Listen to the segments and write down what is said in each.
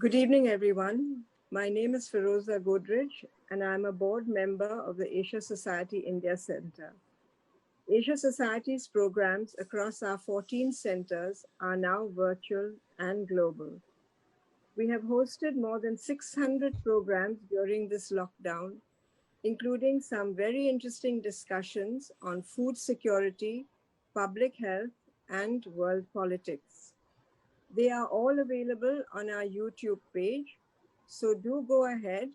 Good evening, everyone. My name is Feroza Godrej, and I'm a board member of the Asia Society India Center. Asia Society's programs across our 14 centers are now virtual and global. We have hosted more than 600 programs during this lockdown, including some very interesting discussions on food security, public health, and world politics. They are all available on our YouTube page, so do go ahead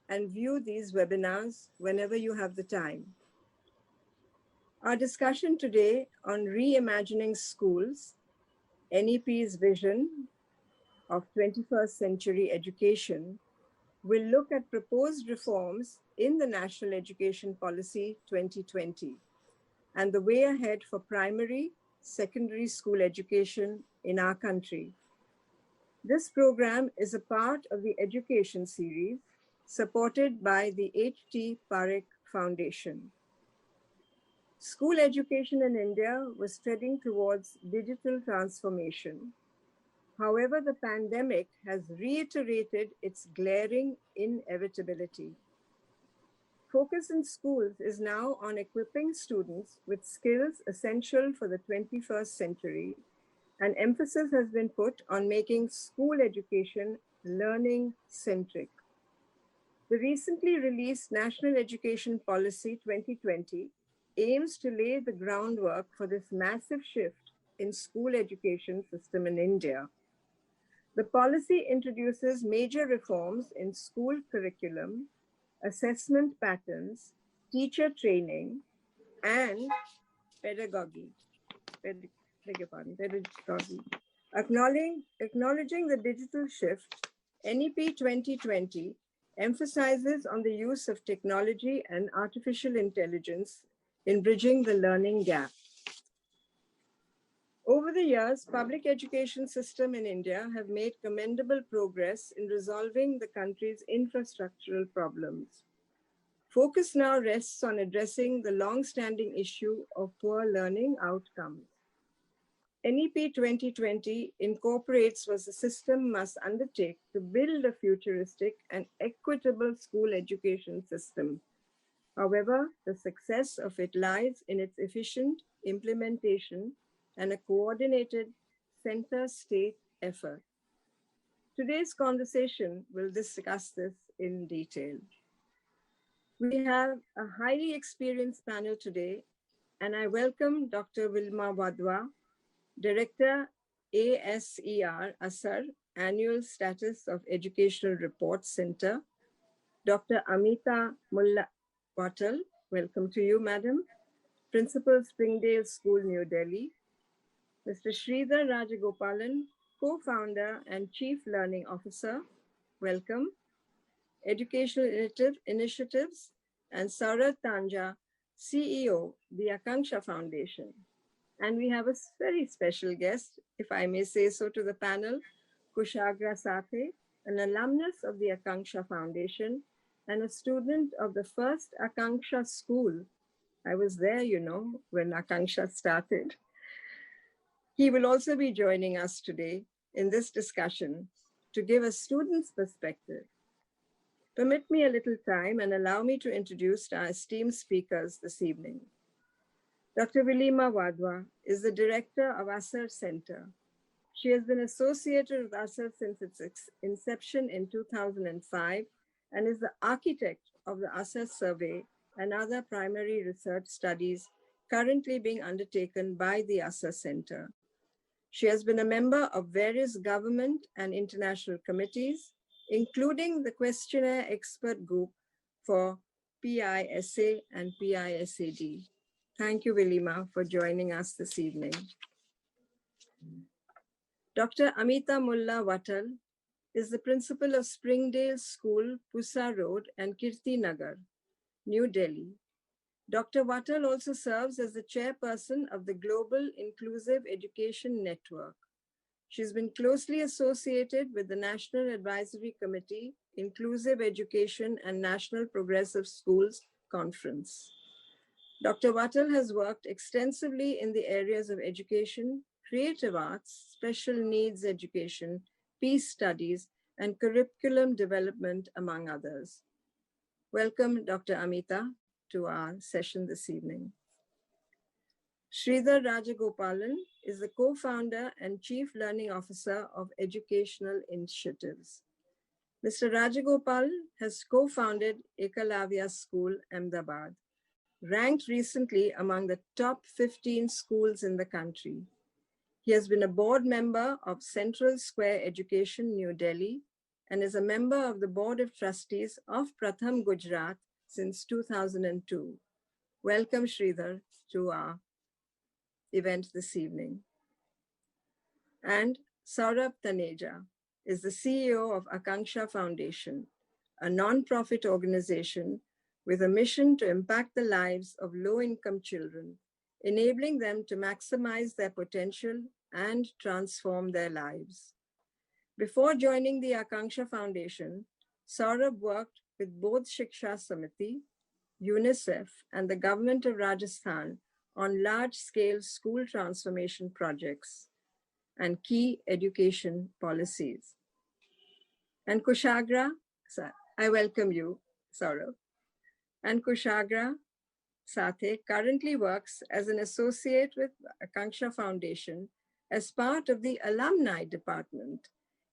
and view these webinars whenever you have the time. Our discussion today on reimagining schools, NEP's vision of 21st century education, will look at proposed reforms in the National Education Policy 2020 and the way ahead for primary, secondary school education in our country. This program is a part of the education series supported by the H.T. Parekh Foundation. School education in India was trending towards digital transformation. However, the pandemic has reiterated its glaring inevitability. Focus in schools is now on equipping students with skills essential for the 21st century, and emphasis has been put on making school education learning-centric. The recently released National Education Policy 2020 aims to lay the groundwork for this massive shift in school education system in India. The policy introduces major reforms in school curriculum, assessment patterns, teacher training, and pedagogy. Acknowledging the digital shift, NEP 2020 emphasizes on the use of technology and artificial intelligence in bridging the learning gap. Over the years, public education system in India have made commendable progress in resolving the country's infrastructural problems. Focus now rests on addressing the long-standing issue of poor learning outcomes. NEP 2020 incorporates what the system must undertake to build a futuristic and equitable school education system. However, the success of it lies in its efficient implementation and a coordinated center-state effort. Today's conversation will discuss this in detail. We have a highly experienced panel today, and I welcome Dr. Wilima Wadhwa, Director, ASER, Annual Status of Educational Report Center, Dr. Ameeta Mulla, Wattal, welcome to you, Madam, Principal Springdales School, New Delhi, Mr. Sridhar Rajagopalan, Co-founder and Chief Learning Officer, welcome, Educational Initiatives, and Saurabh, CEO, the Akanksha Foundation. And we have a very special guest, if I may say so, to the panel, Kushagra Sathe, an alumnus of the Akanksha Foundation and a student of the first Akanksha school. I was there, you know, when Akanksha started. He will also be joining us today in this discussion to give a student's perspective. Permit me a little time and allow me to introduce our esteemed speakers this evening. Dr. Wilima Wadhwa is the director of ASER Center. She has been associated with ASER since its inception in 2005 and is the architect of the ASER survey and other primary research studies currently being undertaken by the ASER Center. She has been a member of various government and international committees, including the questionnaire expert group for PISA and PISAD. Thank you, Wilima, for joining us this evening. Dr. Ameeta Mulla Wattal is the principal of Springdales School, Pusa Road and Kirti Nagar, New Delhi. Dr. Wattal also serves as the chairperson of the Global Inclusive Education Network. She's been closely associated with the National Advisory Committee, Inclusive Education and National Progressive Schools Conference. Dr. Wattal has worked extensively in the areas of education, creative arts, special needs education, peace studies, and curriculum development, among others. Welcome, Dr. Ameeta, to our session this evening. Sridhar Rajagopalan is the co-founder and Chief Learning Officer of Educational Initiatives. Mr. Rajagopalan has co-founded Ekalavya School, Ahmedabad, ranked recently among the top 15 schools in the country. He has been a board member of Central Square Education, New Delhi, and is a member of the Board of Trustees of Pratham Gujarat since 2002. Welcome, Sridhar, to our event this evening. And Saurabh Taneja is the CEO of Akanksha Foundation, a non-profit organization with a mission to impact the lives of low-income children, enabling them to maximize their potential and transform their lives. Before joining the Akanksha Foundation, Saurabh worked with both Shiksha Samiti, UNICEF, and the government of Rajasthan on large-scale school transformation projects and key education policies. And Kushagra, I welcome you, Saurabh. And Kushagra Sathe currently works as an associate with Akanksha Foundation as part of the alumni department.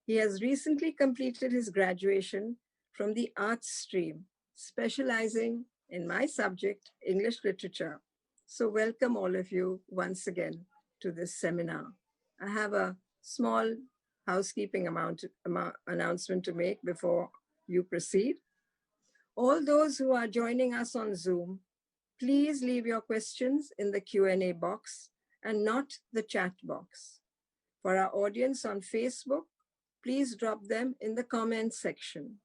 He has recently completed his graduation from the arts stream, specializing in my subject, English literature. So welcome all of you once again to this seminar. I have a small housekeeping announcement to make before you proceed. All those who are joining us on Zoom, please leave your questions in the Q&A box and not the chat box. For our audience on Facebook, please drop them in the comments section.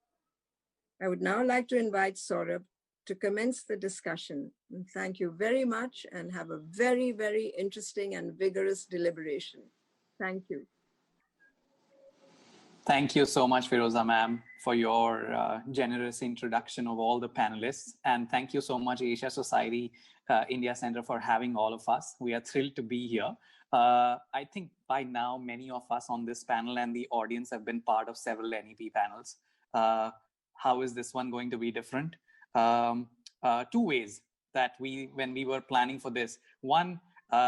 I would now like to invite Saurabh to commence the discussion. And thank you very much and have a very, very interesting and vigorous deliberation. Thank you. Thank you so much, Firoza ma'am, for your generous introduction of all the panelists. And thank you so much, Asia Society India Center, for having all of us. We are thrilled to be here. I think by now, many of us on this panel and the audience have been part of several NEP panels. How is this one going to be different? Two ways that when we were planning for this. One,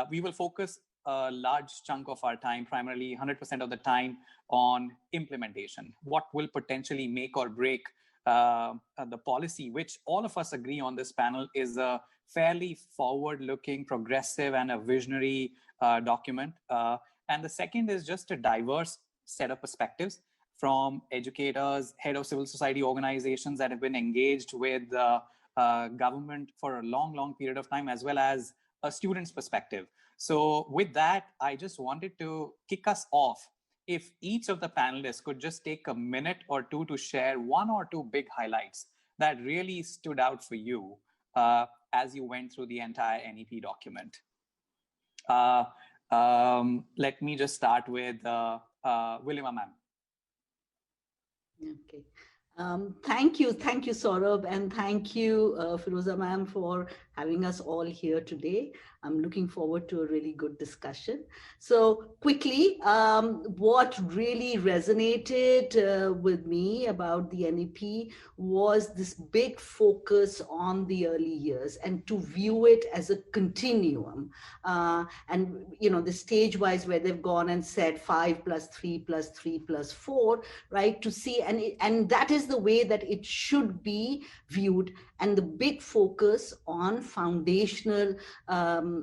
we will focus a large chunk of our time, primarily 100% of the time, on implementation. What will potentially make or break the policy, which all of us agree on this panel is a fairly forward-looking, progressive, and a visionary document. And the second is just a diverse set of perspectives from educators, head of civil society organizations that have been engaged with government for a long, long period of time, as well as a student's perspective. So with that, I just wanted to kick us off. If each of the panelists could just take a minute or two to share one or two big highlights that really stood out for you as you went through the entire NEP document. Let me just start with Wilima ma'am. Okay. Thank you, Saurabh, and thank you, Firoza ma'am, for having us all here today. I'm looking forward to a really good discussion. So quickly, what really resonated with me about the NEP was this big focus on the early years and to view it as a continuum. And, you know, the stage-wise where they've gone and said 5 + 3 + 3 + 4, right, to see, and that is the way that it should be viewed, and the big focus on foundational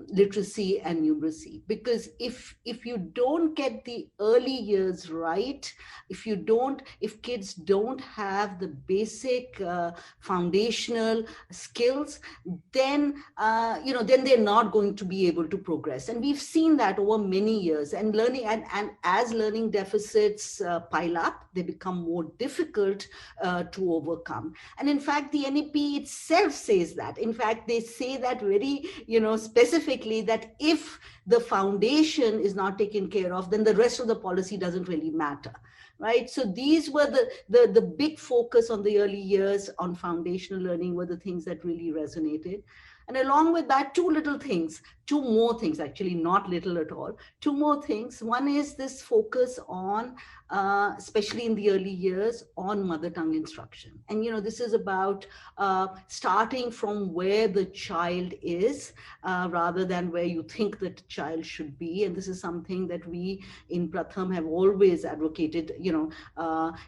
literacy and numeracy. Because if you don't get the early years right, if kids don't have the basic foundational skills, then then they're not going to be able to progress. And we've seen that over many years. And learning and as learning deficits pile up, they become more difficult to overcome. And in fact, the NEP itself says that. In fact, they say that very, specifically, that if the foundation is not taken care of, then the rest of the policy doesn't really matter. Right. So these were the big focus on the early years on foundational learning were the things that really resonated. And along with that, two more things, actually not little at all, two more things. One is this focus on especially in the early years, on mother tongue instruction. And, this is about starting from where the child is rather than where you think that child should be. And this is something that we in Pratham have always advocated,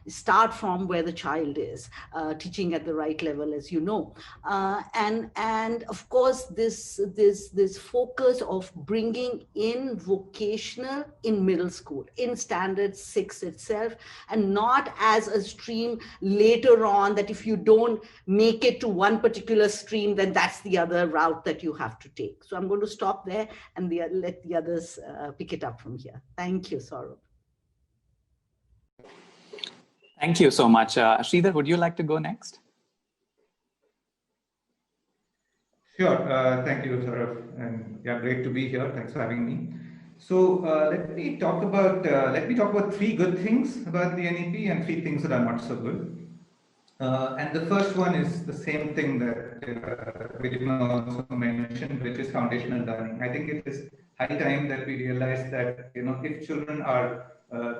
start from where the child is, teaching at the right level, as you know. And of course, this focus of bringing in vocational in middle school, in standard 6 itself, and not as a stream later on, that if you don't make it to one particular stream, then that's the other route that you have to take. So I'm going to stop there and let the others pick it up from here. Thank you, Saurabh. Thank you so much. Sridhar, would you like to go next? Sure. Thank you, Saurabh. And yeah, great to be here. Thanks for having me. So let me talk about 3 good things about the NEP and 3 things that are not so good. And the first one is the same thing that Wilima also mentioned, which is foundational learning. I think it is high time that we realize that if children are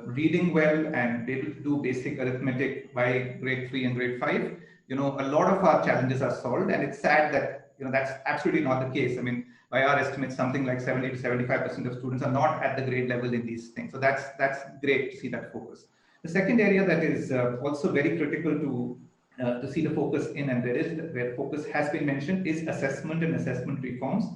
reading well and able to do basic arithmetic by grade 3 and grade 5, a lot of our challenges are solved. And it's sad that that's absolutely not the case. I mean, by our estimates, something like 70 to 75% of students are not at the grade level in these things. So that's great to see that focus. The second area that is also very critical to see the focus in, and where focus has been mentioned, is assessment and assessment reforms.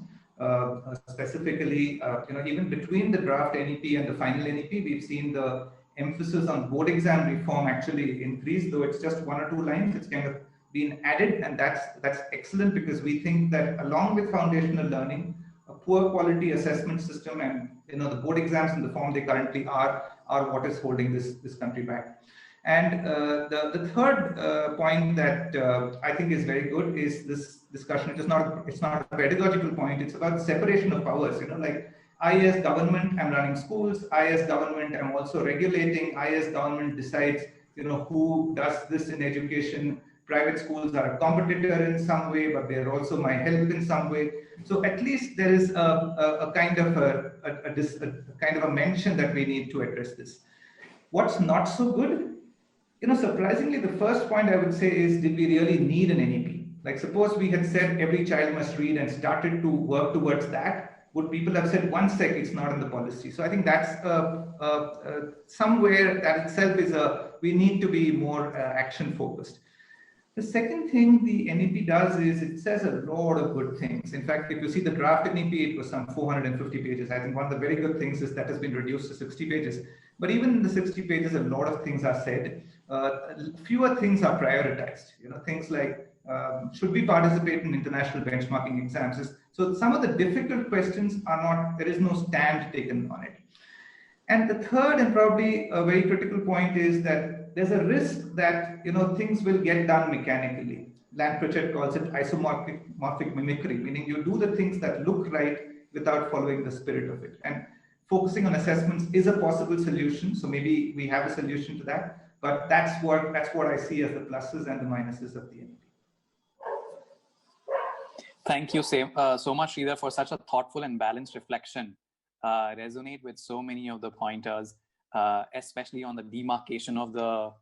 Specifically, even between the draft NEP and the final NEP, we've seen the emphasis on board exam reform actually increase, though it's just 1 or 2 lines. It's kind of been added, and that's excellent, because we think that along with foundational learning, a poor quality assessment system and the board exams in the form they currently are what is holding this country back. And the third point that I think is very good is this discussion. It's not a pedagogical point. It's about separation of powers. Like I as government, I'm running schools. I as government, I'm also regulating. I as government decides, who does this in education. Private schools are a competitor in some way, but they're also my help in some way. So at least there is a kind of a mention that we need to address this. What's not so good? Surprisingly, the first point I would say is, did we really need an NEP? Like, suppose we had said every child must read and started to work towards that, would people have said, 1 sec, it's not in the policy? So I think that's somewhere that itself is we need to be more action focused. The second thing the NEP does is it says a lot of good things. In fact, if you see the draft NEP, it was some 450 pages. I think one of the very good things is that has been reduced to 60 pages. But even in the 60 pages, a lot of things are said. Fewer things are prioritized. Things like, should we participate in international benchmarking exams? So some of the difficult questions are not, there is no stand taken on it. And the third and probably a very critical point is that there's a risk that things will get done mechanically. Lan Pritchett calls it isomorphic mimicry, meaning you do the things that look right without following the spirit of it. And focusing on assessments is a possible solution. So maybe we have a solution to that, but that's what I see as the pluses and the minuses of the NEP. Thank you so much, Sridhar, for such a thoughtful and balanced reflection. Resonate with so many of the pointers, especially on the demarcation of the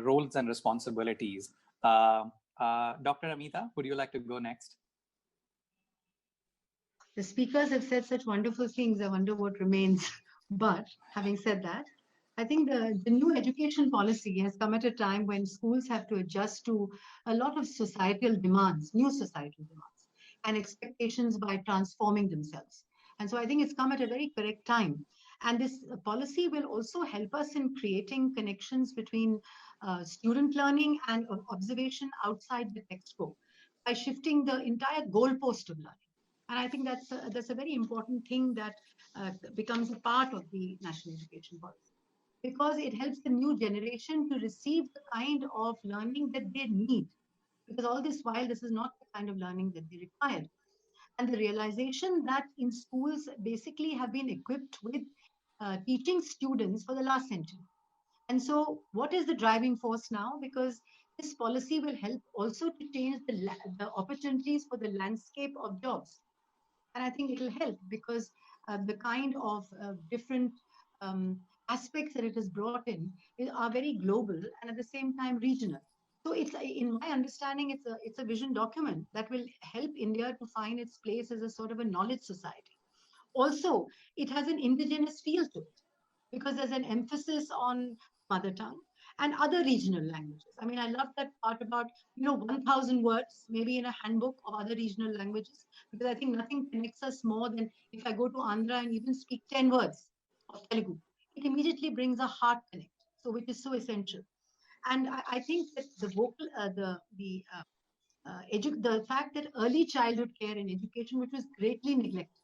roles and responsibilities. Dr. Ameeta, would you like to go next? The speakers have said such wonderful things. I wonder what remains. But having said that, I think the new education policy has come at a time when schools have to adjust to a lot of societal demands, new societal demands, and expectations by transforming themselves. And so I think it's come at a very correct time. And this policy will also help us in creating connections between student learning and observation outside the textbook by shifting the entire goalpost of learning. And I think that's a very important thing that becomes a part of the national education policy, because it helps the new generation to receive the kind of learning that they need. Because all this while, this is not the kind of learning that they require. And the realization that in schools basically have been equipped with teaching students for the last century. And so what is the driving force now? Because this policy will help also to change the opportunities for the landscape of jobs. And I think it will help because the kind of different aspects that it has brought in are very global and at the same time regional. So it's, in my understanding, it's a vision document that will help India to find its place as a sort of a knowledge society. Also, it has an indigenous feel to it because there's an emphasis on mother tongue and other regional languages. I mean, I love that part about, 1,000 words, maybe in a handbook of other regional languages, because I think nothing connects us more than if I go to Andhra and even speak 10 words of Telugu. It immediately brings a heart connect, so which is so essential. And I think that the vocal, the fact that early childhood care and education, which was greatly neglected,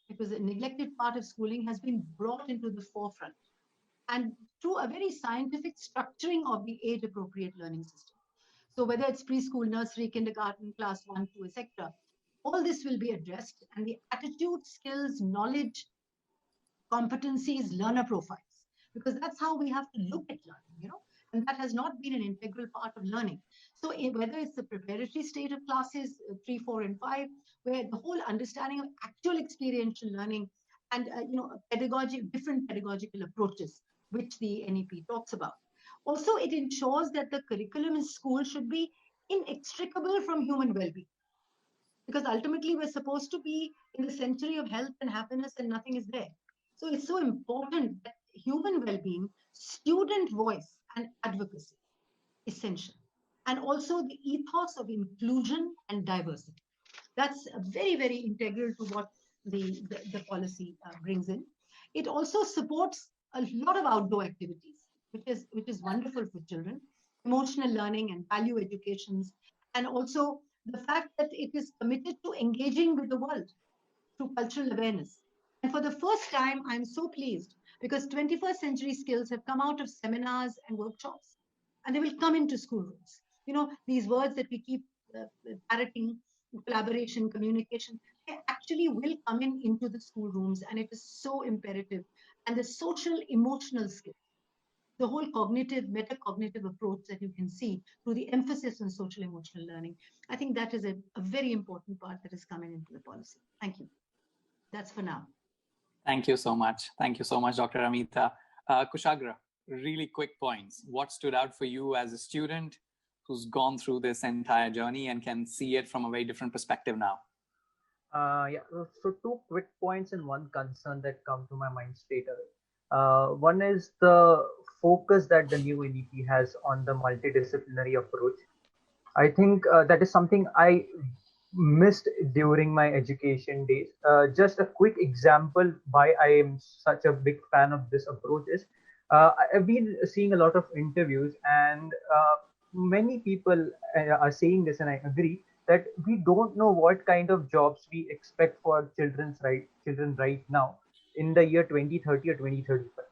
because the neglected part of schooling has been brought into the forefront, and through a very scientific structuring of the age appropriate learning system. So whether it's preschool, nursery, kindergarten, class 1, 2, etc., all this will be addressed, and the attitude, skills, knowledge, competencies, learner profiles, because that's how we have to look at learning, and that has not been an integral part of learning. So whether it's the preparatory state of classes 3, 4, and 5, where the whole understanding of actual experiential learning and different pedagogical approaches, which the NEP talks about. Also, it ensures that the curriculum in school should be inextricable from human well-being, because ultimately we're supposed to be in the century of health and happiness, and nothing is there. So it's so important that human well-being, student voice, and advocacy, essential. And also the ethos of inclusion and diversity. That's very, very integral to what the policy brings in. It also supports a lot of outdoor activities, which is wonderful for children, emotional learning and value educations, and also the fact that it is committed to engaging with the world through cultural awareness. And for the first time, I'm so pleased because 21st century skills have come out of seminars and workshops, and they will come into schoolrooms. These words that we keep parroting, collaboration, communication, they actually will come into the schoolrooms, and it is so imperative. And the social emotional skills, the whole cognitive, metacognitive approach that you can see through the emphasis on social emotional learning, I think that is a very important part that is coming into the policy. Thank you. That's for now. Thank you so much. Thank you so much, Dr. Ameeta. Kushagra, really quick points. What stood out for you as a student who's gone through this entire journey and can see it from a very different perspective now? Yeah, so 2 quick points and 1 concern that come to my mind straight away. One is the focus that the new NEP has on the multidisciplinary approach. I think that is something I missed during my education days. Just a quick example why I am such a big fan of this approach is I've been seeing a lot of interviews, and many people are saying this, and I agree that we don't know what kind of jobs we expect for children right now in the year 2030 or 2035.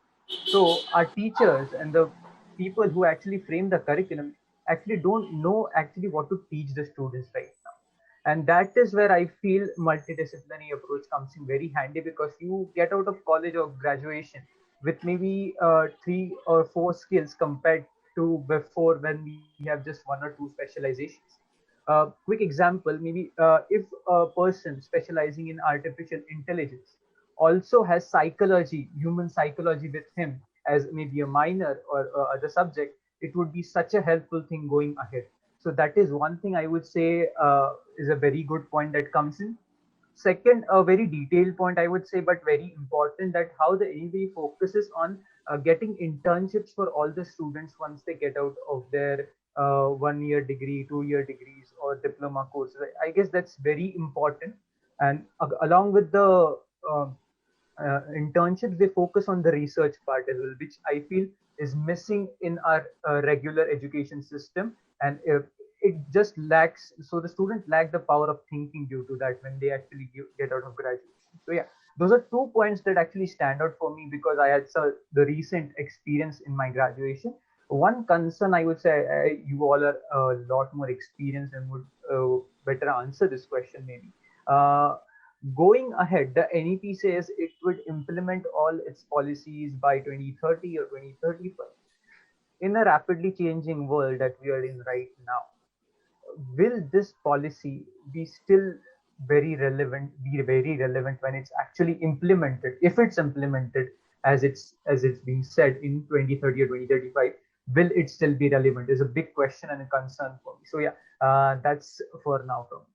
So our teachers and the people who actually frame the curriculum actually don't know actually what to teach the students right now. And that is where I feel multidisciplinary approach comes in very handy, because you get out of college or graduation with maybe 3 or 4 skills compared to before, when we have just 1 or 2 specializations. Quick example, maybe if a person specializing in artificial intelligence also has psychology, human psychology with him as maybe a minor or other subject, it would be such a helpful thing going ahead. So that is one thing I would say is a very good point that comes in. Second, a very detailed point I would say, but very important, that how the NEP focuses on getting internships for all the students once they get out of their 1-year degree, 2-year degrees, or diploma courses. I guess that's very important. And along with the internships, they focus on the research part as well, which I feel is missing in our regular education system. And it just lacks, so the students lack the power of thinking due to that when they actually get out of graduation. So yeah, those are 2 points that actually stand out for me, because I had the recent experience in my graduation. One concern I would say, you all are a lot more experienced and would better answer this question maybe. Going ahead, the NEP says it would implement all its policies by 2030 or 2035. In a rapidly changing world that we are in right now, will this policy be still be very relevant when it's actually implemented, if it's implemented as it's being said in 2030 or 2035, will it still be relevant is a big question and a concern for me. So yeah, that's for now from me.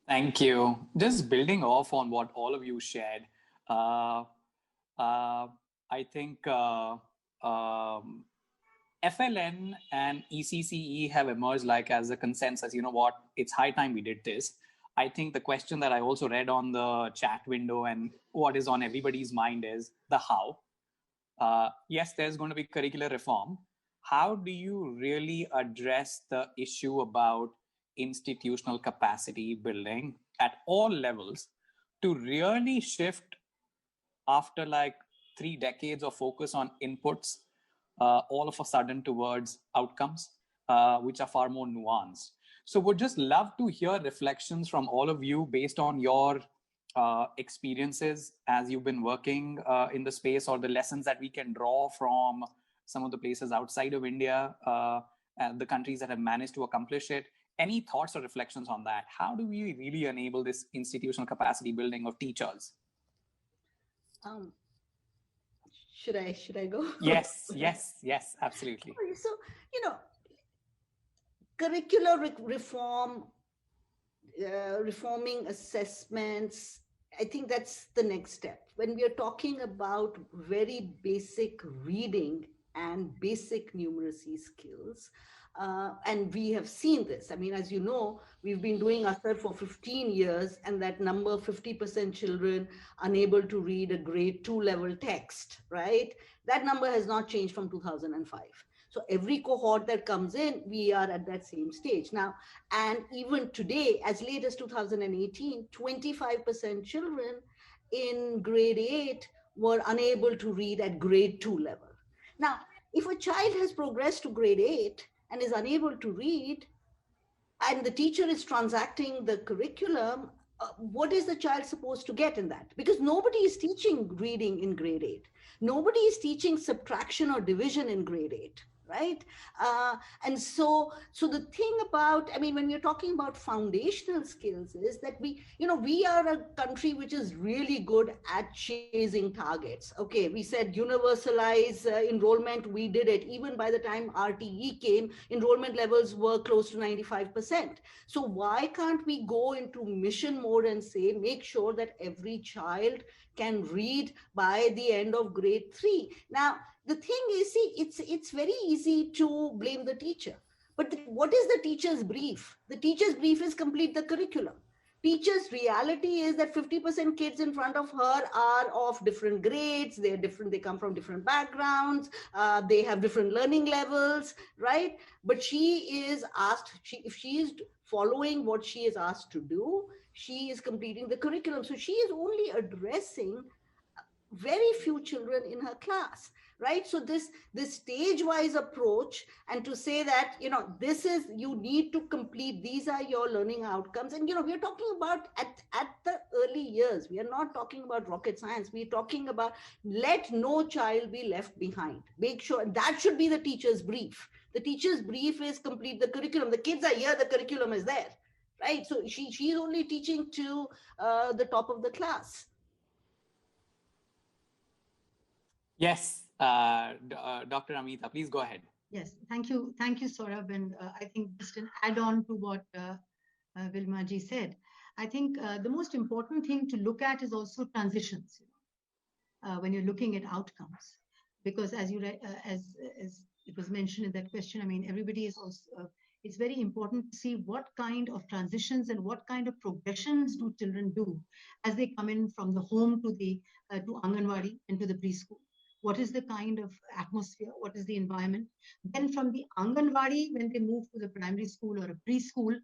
Thank you. Just building off on what all of you shared, I think FLN and ECCE have emerged like as a consensus. You know what? It's high time we did this. I think the question that I also read on the chat window and what is on everybody's mind is the how. Yes, there's going to be curricular reform. How do you really address the issue about institutional capacity building at all levels to really shift after like 3 decades of focus on inputs, all of a sudden towards outcomes, which are far more nuanced? So would just love to hear reflections from all of you based on your experiences as you've been working in the space, or the lessons that we can draw from some of the places outside of India and the countries that have managed to accomplish it. Any thoughts or reflections on that? How do we really enable this institutional capacity building of teachers? Should I go? Yes, absolutely. So, curricular reform, reforming assessments, I think that's the next step. When we are talking about very basic reading and basic numeracy skills, and we have seen this. I mean, as you know, we've been doing ASER for 15 years, and that number, 50% children unable to read a grade 2 level text, right? That number has not changed from 2005. So every cohort that comes in, we are at that same stage now. And even today, as late as 2018, 25% children in grade 8 were unable to read at grade 2 level. Now, if a child has progressed to grade 8 and is unable to read, and the teacher is transacting the curriculum, what is the child supposed to get in that? Because nobody is teaching reading in grade 8. Nobody is teaching subtraction or division in grade 8. Right. And so the thing about, I mean, when we're talking about foundational skills is that we are a country which is really good at chasing targets. Okay, we said universalize enrollment. We did it. Even by the time RTE came, enrollment levels were close to 95%. So why can't we go into mission mode and say, make sure that every child can read by the end of grade 3? Now, the thing is, see, it's very easy to blame the teacher. But what is the teacher's brief? The teacher's brief is complete the curriculum. Teacher's reality is that 50% kids in front of her are of different grades. They're different. They come from different backgrounds. They have different learning levels, right? But she is asked, if she is following what she is asked to do, she is completing the curriculum. So she is only addressing very few children in her class, right? So this stage-wise approach, and to say that, this is, you need to complete, these are your learning outcomes. And, we're talking about at the early years. We are not talking about rocket science. We're talking about let no child be left behind. Make sure that should be the teacher's brief. The teacher's brief is complete the curriculum. The kids are here, the curriculum is there, right? So she's only teaching to the top of the class. Yes, Dr. Ameeta, please go ahead. Yes, thank you, Saurabh. And I think just an add-on to what Wilima ji said, I think the most important thing to look at is also transitions when you're looking at outcomes, because as it was mentioned in that question, I mean, everybody is also. It's very important to see what kind of transitions and what kind of progressions do children do as they come in from the home to the to Anganwadi and to the preschool. What is the kind of atmosphere? What is the environment? Then from the Anganwadi, when they move to the primary school or a preschool,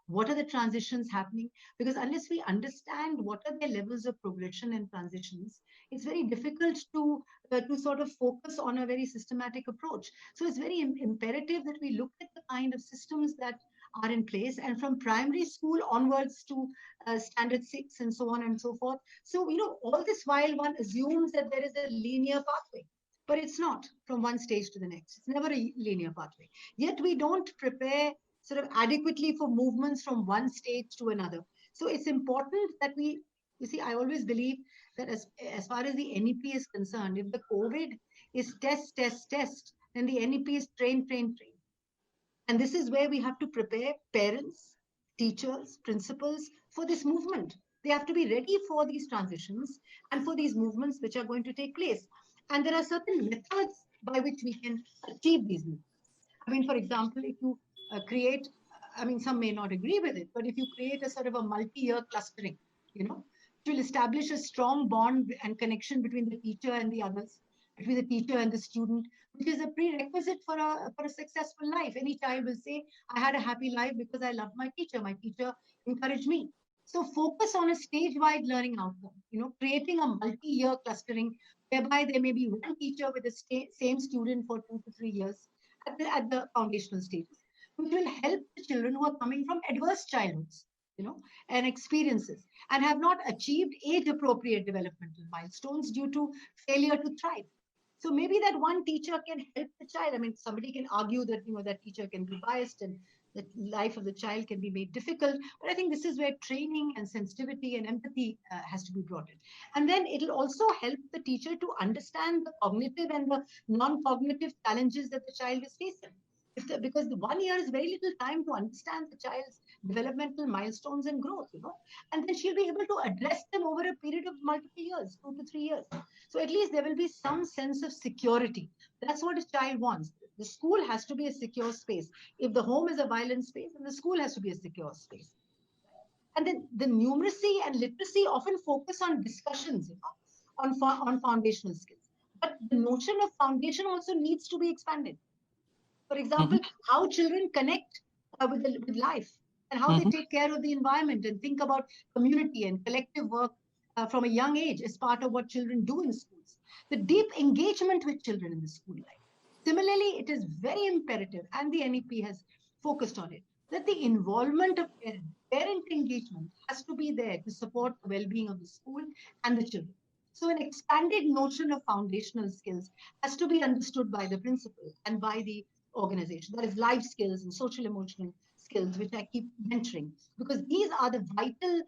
what are the transitions happening? Because unless we understand what are their levels of progression and transitions, it's very difficult to sort of focus on a very systematic approach. So it's very imperative that we look at the kind of systems that are in place, and from primary school onwards to standard 6 and so on and so forth. So, all this while one assumes that there is a linear pathway, but it's not from one stage to the next. It's never a linear pathway. Yet we don't prepare sort of adequately for movements from one stage to another. So it's important that you see, I always believe that as far as the NEP is concerned, if the COVID is test, then the NEP is train. And this is where we have to prepare parents, teachers, principals for this movement. They have to be ready for these transitions and for these movements which are going to take place. And there are certain methods by which we can achieve these movements. I mean, for example, if you create, I mean, some may not agree with it, but if you create a sort of a multi-year clustering, it will establish a strong bond and connection between the teacher and the others, between the teacher and the student, which is a prerequisite for a successful life. Any child will say, I had a happy life because I loved my teacher. My teacher encouraged me. So focus on a stage-wide learning outcome, creating a multi-year clustering whereby there may be one teacher with the same student for 2 to 3 years at the foundational stages, which will help the children who are coming from adverse childhoods, and experiences and have not achieved age-appropriate developmental milestones due to failure to thrive. So maybe that one teacher can help the child. I mean, somebody can argue that, that teacher can be biased and the life of the child can be made difficult. But I think this is where training and sensitivity and empathy has to be brought in. And then it'll also help the teacher to understand the cognitive and the non-cognitive challenges that the child is facing. Because the 1 year is very little time to understand the child's developmental milestones and growth, and then she'll be able to address them over a period of multiple years, 2 to 3 years. So at least there will be some sense of security. That's what a child wants. The school has to be a secure space. If the home is a violent space, then the school has to be a secure space. And then the numeracy and literacy often focus on discussions, on foundational skills. But the notion of foundation also needs to be expanded. For example, how children connect with life and how they take care of the environment and think about community and collective work from a young age as part of what children do in schools. The deep engagement with children in the school life. Similarly, it is very imperative, and the NEP has focused on it, that the involvement of parent engagement has to be there to support the well-being of the school and the children. So an expanded notion of foundational skills has to be understood by the principal and by the organization. That is life skills and social emotional skills, which I keep mentioning, because these are the vital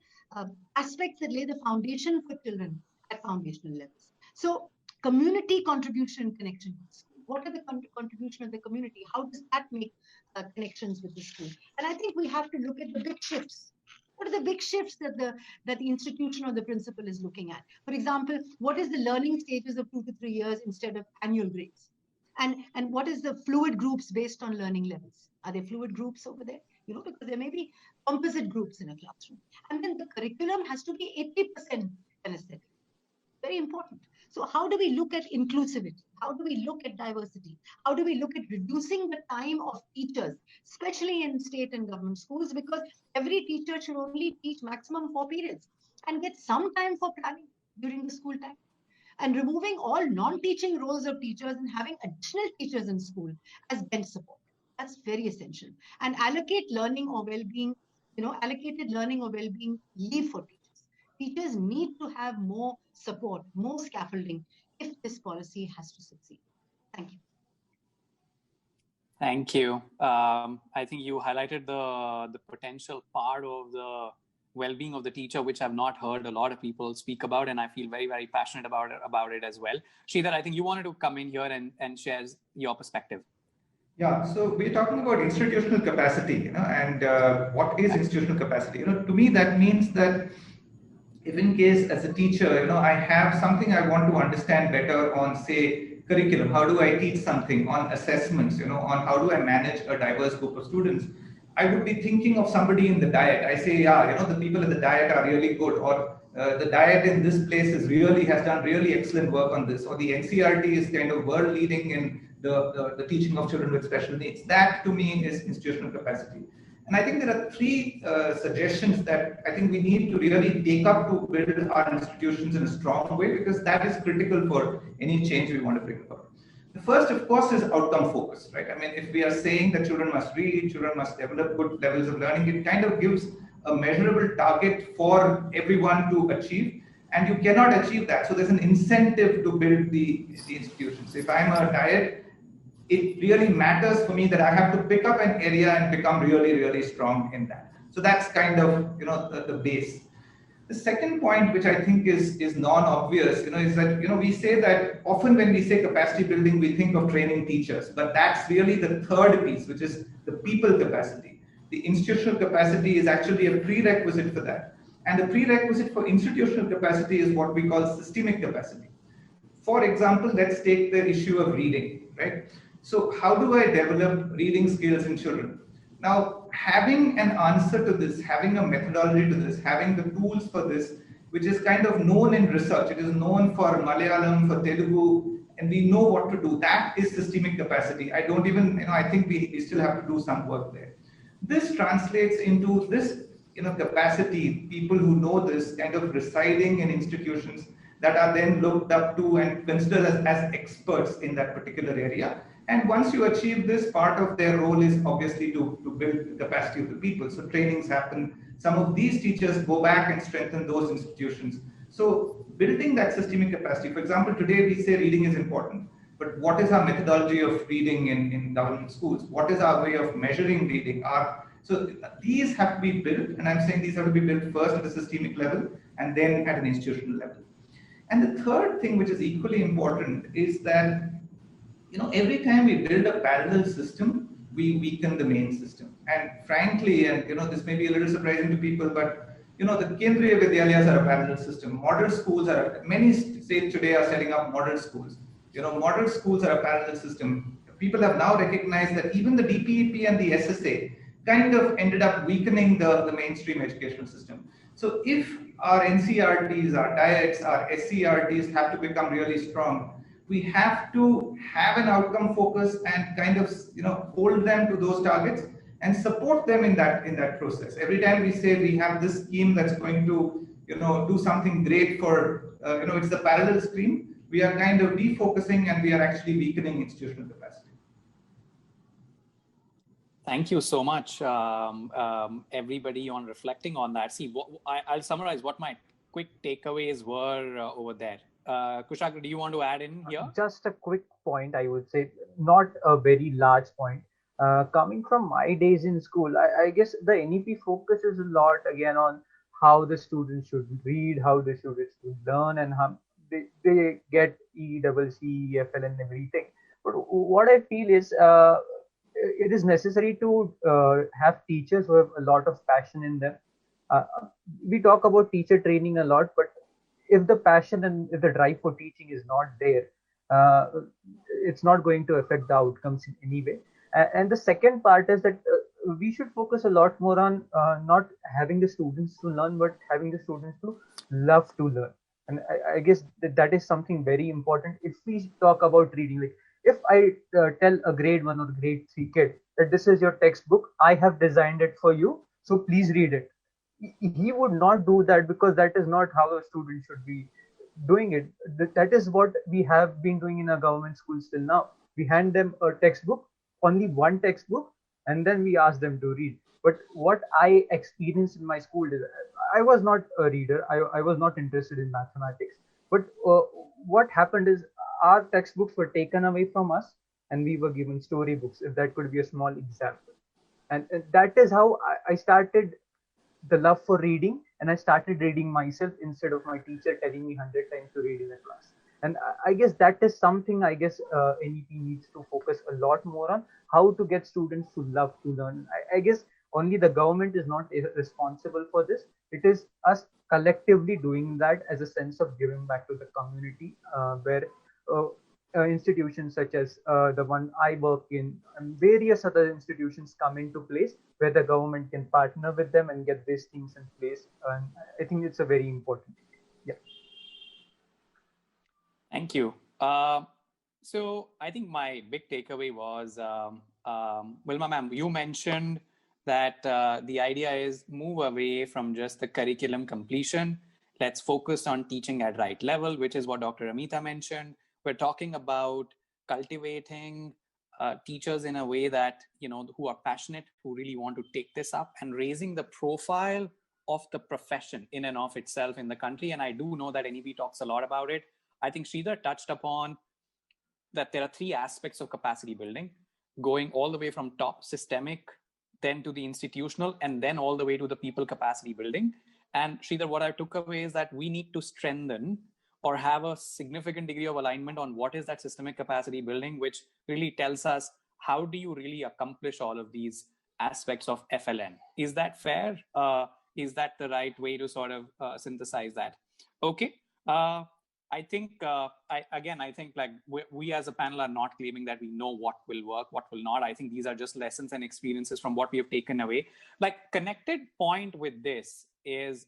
aspects that lay the foundation for children at foundational levels. So community contribution and connection to the school. What are the contribution of the community? How does that make connections with the school? And I think we have to look at the big shifts. What are the big shifts that the institution or the principal is looking at? For example, what is the learning stages of 2 to 3 years instead of annual grades? And what is the fluid groups based on learning levels? Are there fluid groups over there? Because there may be composite groups in a classroom. And then the curriculum has to be 80% anesthetic. Very important. So how do we look at inclusivity? How do we look at diversity? How do we look at reducing the time of teachers, especially in state and government schools? Because every teacher should only teach maximum 4 periods and get some time for planning during the school time. And removing all non-teaching roles of teachers and having additional teachers in school as bench support. That's very essential. And allocate learning or well-being, allocated learning or well-being leave for teachers. Teachers need to have more support, more scaffolding if this policy has to succeed. Thank you. Thank you. I think you highlighted the potential part of the well-being of the teacher, which I've not heard a lot of people speak about, and I feel very, very passionate about it as well. Sridhar, I think you wanted to come in here and share your perspective. Yeah, so we're talking about institutional capacity, and what is institutional capacity? To me, that means that if in case as a teacher, I have something I want to understand better on, say, curriculum, how do I teach something, on assessments, on how do I manage a diverse group of students, I would be thinking of somebody in the diet. I say, yeah, the people in the diet are really good, or the diet in this place has done really excellent work on this, or the NCERT is kind of world leading in the teaching of children with special needs. That to me is institutional capacity. And I think there are 3 suggestions that I think we need to really take up to build our institutions in a strong way, because that is critical for any change we want to bring about. The first, of course, is outcome focused, right? I mean, if we are saying that children must read, children must develop good levels of learning, it kind of gives a measurable target for everyone to achieve, and you cannot achieve that. So there's an incentive to build the institutions. If I'm a diet, it really matters for me that I have to pick up an area and become really, really strong in that. So that's kind of, the base. The second point, which I think is non-obvious, is that, we say that often when we say capacity building, we think of training teachers, but that's really the third piece, which is the people capacity. The institutional capacity is actually a prerequisite for that. And the prerequisite for institutional capacity is what we call systemic capacity. For example, let's take the issue of reading, right? So how do I develop reading skills in children? Now, having an answer to this, having a methodology to this, having the tools for this, which is kind of known in research, it is known for Malayalam, for Telugu, and we know what to do. That is systemic capacity. I don't even, I think we still have to do some work there. This translates into this, capacity, people who know this kind of residing in institutions that are then looked up to and considered as experts in that particular area. And once you achieve this, part of their role is obviously to build the capacity of the people. So trainings happen. Some of these teachers go back and strengthen those institutions. So building that systemic capacity, for example, today we say reading is important, but what is our methodology of reading in government schools? What is our way of measuring reading? So these have to be built, and I'm saying these have to be built first at a systemic level and then at an institutional level. And the third thing, which is equally important, is that every time we build a parallel system, we weaken the main system. And frankly, and this may be a little surprising to people, but the Kendriya Vidyalayas are a parallel system. Model schools many states today are setting up model schools. Model schools are a parallel system. People have now recognized that even the DPEP and the SSA kind of ended up weakening the mainstream educational system. So if our NCRTs, our diets, our SCRTs have to become really strong, we have to have an outcome focus and kind of hold them to those targets and support them in that process. Every time we say we have this scheme that's going to do something great for it's the parallel stream, we are kind of defocusing and we are actually weakening institutional capacity. Thank you so much, everybody, on reflecting on that. See, I'll summarize what my quick takeaways were over there. Kushagra, do you want to add in here? Just a quick point, I would say, not a very large point. Coming from my days in school, I guess the NEP focuses a lot again on how the students should read, how the students should learn, and how they get ECC, EFL, and everything. But what I feel is it is necessary to have teachers who have a lot of passion in them. We talk about teacher training a lot, but if the passion and if the drive for teaching is not there, it's not going to affect the outcomes in any way. And the second part is that we should focus a lot more on not having the students to learn, but having the students to love to learn. And I guess that is something very important. If we talk about reading, like if I tell a grade 1 or grade 3 kid that this is your textbook, I have designed it for you, so please read it. He would not do that, because that is not how a student should be doing it. That is what we have been doing in our government schools till now. We hand them a textbook, only one textbook, and then we ask them to read. But what I experienced in my school is I was not a reader. I was not interested in mathematics. But what happened is our textbooks were taken away from us and we were given storybooks, if that could be a small example. And that is how I started the love for reading, and I started reading myself instead of my teacher telling me 100 times to read in a class. And I guess that is something NEP needs to focus a lot more on, how to get students to love to learn. I guess only the government is not responsible for this. It is us collectively doing that as a sense of giving back to the community, where institutions such as the one I work in and various other institutions come into place, where the government can partner with them and get these things in place. And I think it's a very important thing. Yeah. Thank you. So I think my big takeaway was, Wilima ma'am, you mentioned that the idea is move away from just the curriculum completion. Let's focus on teaching at right level, which is what Dr. Ameeta mentioned. We're talking about cultivating teachers in a way that, who are passionate, who really want to take this up, and raising the profile of the profession in and of itself in the country. And I do know that NEP talks a lot about it. I think Sridhar touched upon that there are 3 aspects of capacity building, going all the way from top systemic, then to the institutional, and then all the way to the people capacity building. And Sridhar, what I took away is that we need to strengthen or have a significant degree of alignment on what is that systemic capacity building, which really tells us how do you really accomplish all of these aspects of FLN. Is that fair? Is that the right way to sort of synthesize that? Okay. I think, I think like we as a panel are not claiming that we know what will work, what will not. I think these are just lessons and experiences from what we have taken away. Like, connected point with this is,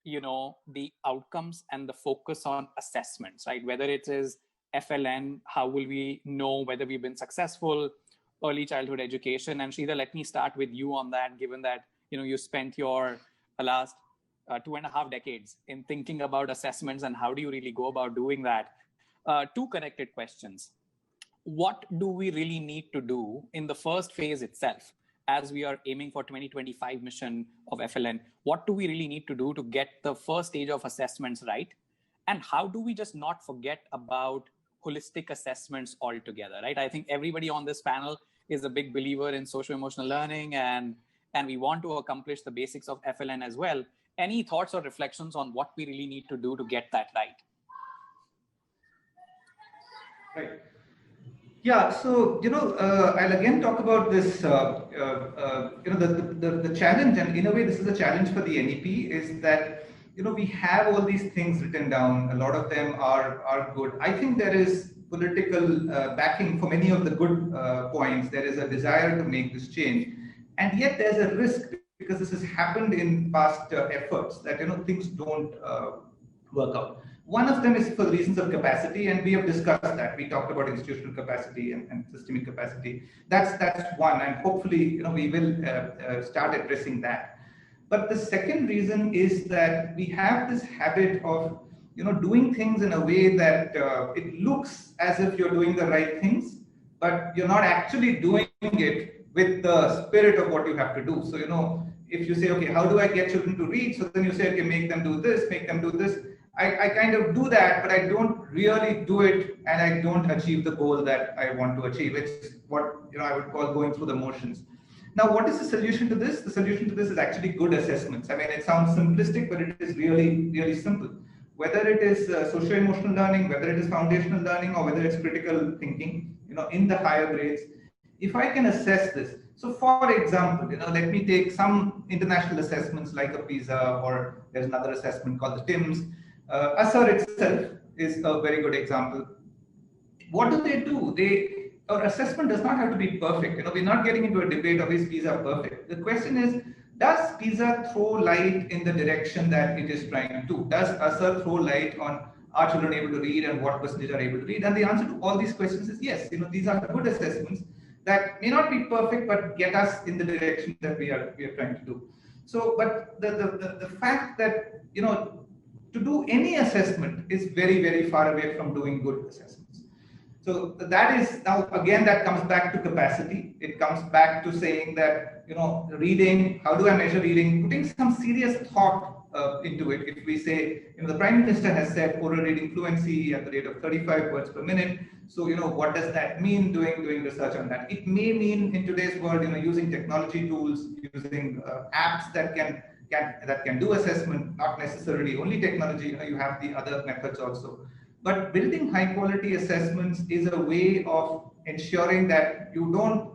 the outcomes and the focus on assessments, right? Whether it is FLN, how will we know whether we've been successful, early childhood education. And Sridhar, let me start with you on that, given that, you spent your last 2.5 decades in thinking about assessments and how do you really go about doing that. Two connected questions. What do we really need to do in the first phase itself, as we are aiming for 2025 mission of FLN? What do we really need to do to get the first stage of assessments right? And how do we just not forget about holistic assessments altogether, right? I think everybody on this panel is a big believer in social-emotional learning, and we want to accomplish the basics of FLN as well. Any thoughts or reflections on what we really need to do to get that right? Right. Yeah, so, I'll again talk about this, the challenge, and in a way, this is a challenge for the NEP, is that, we have all these things written down. A lot of them are good. I think there is political backing for many of the good points. There is a desire to make this change. And yet there's a risk, because this has happened in past efforts, that, things don't work out. One of them is for the reasons of capacity, and we have discussed that. We talked about institutional capacity and systemic capacity. That's one, and hopefully, we will start addressing that. But the second reason is that we have this habit of, doing things in a way that it looks as if you're doing the right things, but you're not actually doing it with the spirit of what you have to do. So, if you say, okay, how do I get children to read? So then you say, okay, make them do this, make them do this. I kind of do that, but I don't really do it, and I don't achieve the goal that I want to achieve. It's what I would call going through the motions. Now, what is the solution to this? The solution to this is actually good assessments. I mean, it sounds simplistic, but it is really, really simple. Whether it is socio-emotional learning, whether it is foundational learning, or whether it's critical thinking, in the higher grades, if I can assess this. So, for example, let me take some international assessments like a PISA, or there's another assessment called the TIMSS. ASER itself is a very good example. What do? Our assessment does not have to be perfect. We're not getting into a debate of is PISA perfect. The question is, does PISA throw light in the direction that it is trying to? Does ASER throw light on are children able to read and what percentage are able to read? And the answer to all these questions is yes. These are good assessments that may not be perfect, but get us in the direction that we are trying to do. So, but the fact that to do any assessment is very, very far away from doing good assessments. So that is, now again, that comes back to capacity. It comes back to saying that, reading, how do I measure reading? Putting some serious thought into it. If we say, the Prime Minister has said oral reading fluency at the rate of 35 words per minute. So, what does that mean? Doing research on that. It may mean in today's world, using technology tools, using apps that can do assessment, not necessarily only technology. You have the other methods also. But building high quality assessments is a way of ensuring that you don't,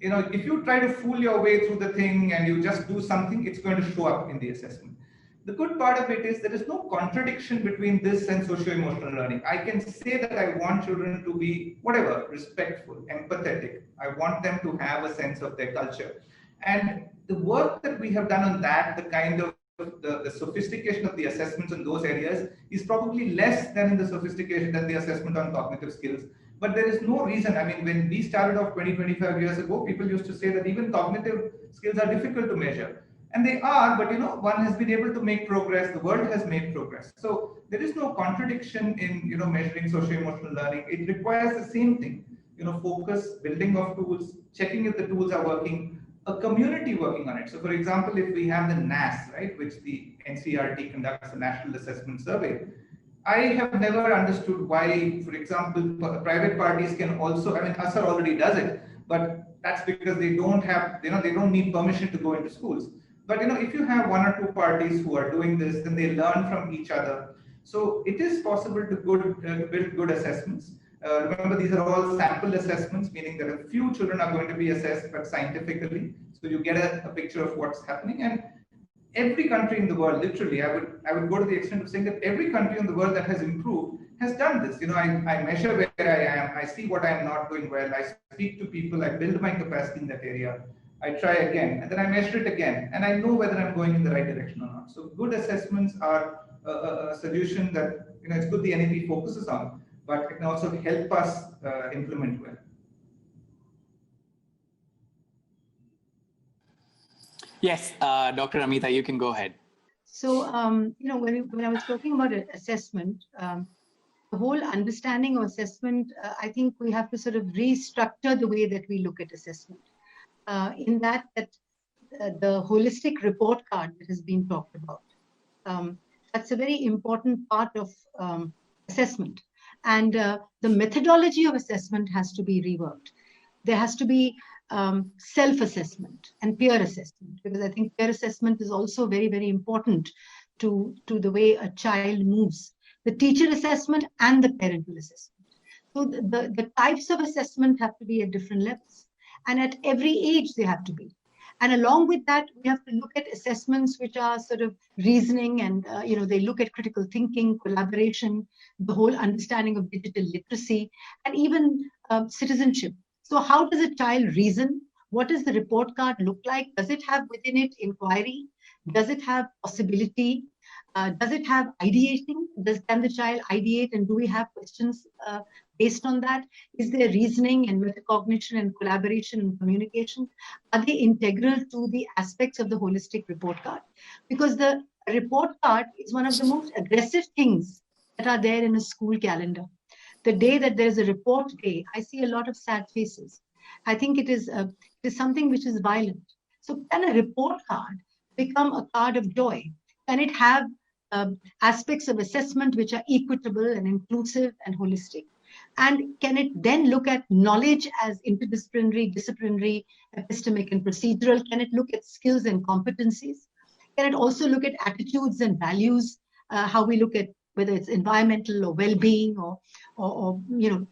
if you try to fool your way through the thing and you just do something, it's going to show up in the assessment. The good part of it is there is no contradiction between this and socio-emotional learning. I can say that I want children to be whatever, respectful, empathetic. I want them to have a sense of their culture. And the work that we have done on that, the kind of the sophistication of the assessments in those areas is probably less than in the sophistication than the assessment on cognitive skills. But there is no reason. I mean, when we started off 25 years ago, people used to say that even cognitive skills are difficult to measure. And they are, but one has been able to make progress. The world has made progress. So there is no contradiction in measuring socio-emotional learning. It requires the same thing. Focus, building of tools, checking if the tools are working, a community working on it. So, for example, if we have the NAS, right, which the NCERT conducts a national assessment survey, I have never understood why, for example, private parties can also. I mean, ASER already does it, but that's because they don't have, they don't need permission to go into schools. But if you have one or two parties who are doing this, then they learn from each other. So it is possible to build good assessments. Remember, these are all sample assessments, meaning that a few children are going to be assessed, but scientifically. So you get a picture of what's happening. And every country in the world, literally, I would go to the extent of saying that every country in the world that has improved has done this. I measure where I am, I see what I'm not doing well, I speak to people, I build my capacity in that area, I try again, and then I measure it again, and I know whether I'm going in the right direction or not. So good assessments are a solution that it's good the NEP focuses on, but it can also help us implement well. Yes, Dr. Ameeta, you can go ahead. So, when I was talking about assessment, the whole understanding of assessment, I think we have to sort of restructure the way that we look at assessment. In that the holistic report card that has been talked about, that's a very important part of assessment. And the methodology of assessment has to be reworked. There has to be self-assessment and peer assessment, because I think peer assessment is also very, very important to the way a child moves. The teacher assessment and the parental assessment. So the types of assessment have to be at different levels, and at every age they have to be. And along with that, we have to look at assessments which are sort of reasoning, and they look at critical thinking, collaboration, the whole understanding of digital literacy, and even citizenship. So how does a child reason? What does the report card look like? Does it have within it inquiry? Does it have possibility? Does it have ideating? Can the child ideate, and do we have questions based on that? Is there reasoning and metacognition and collaboration and communication? Are they integral to the aspects of the holistic report card? Because the report card is one of the most aggressive things that are there in a school calendar. The day that there's a report day, I see a lot of sad faces. I think it is something which is violent. So can a report card become a card of joy? Can it have aspects of assessment which are equitable and inclusive and holistic? And can it then look at knowledge as interdisciplinary, disciplinary, epistemic, and procedural? Can it look at skills and competencies? Can it also look at attitudes and values, how we look at whether it's environmental or well-being or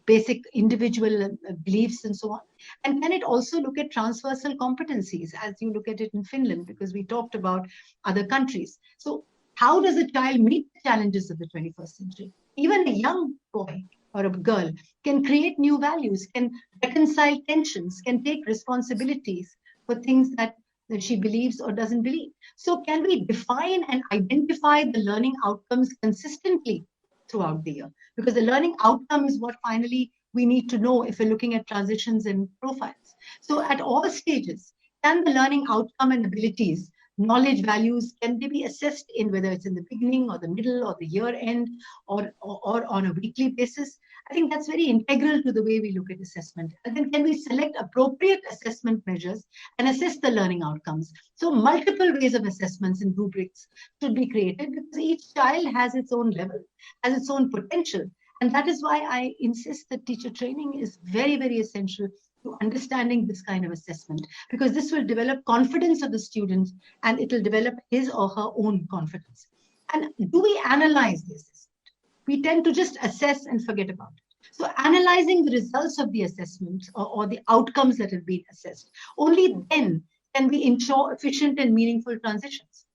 basic individual beliefs and so on? And can it also look at transversal competencies, as you look at it in Finland, because we talked about other countries. So how does a child meet the challenges of the 21st century? Even a young boy or a girl can create new values, can reconcile tensions, can take responsibilities for things that she believes or doesn't believe. So can we define and identify the learning outcomes consistently throughout the year? Because the learning outcome is what finally we need to know if we're looking at transitions and profiles. So at all stages, can the learning outcome and abilities, knowledge, values, can they be assessed in whether it's in the beginning or the middle or the year end or on a weekly basis? I think that's very integral to the way we look at assessment. And then can we select appropriate assessment measures and assess the learning outcomes? So multiple ways of assessments and rubrics should be created, because each child has its own level, has its own potential. And that is why I insist that teacher training is very, very essential to understanding this kind of assessment, because this will develop confidence of the student and it will develop his or her own confidence. And do we analyze the assessment? We tend to just assess and forget about it. So analyzing the results of the assessment or the outcomes that have been assessed, only then can we ensure efficient and meaningful transitions.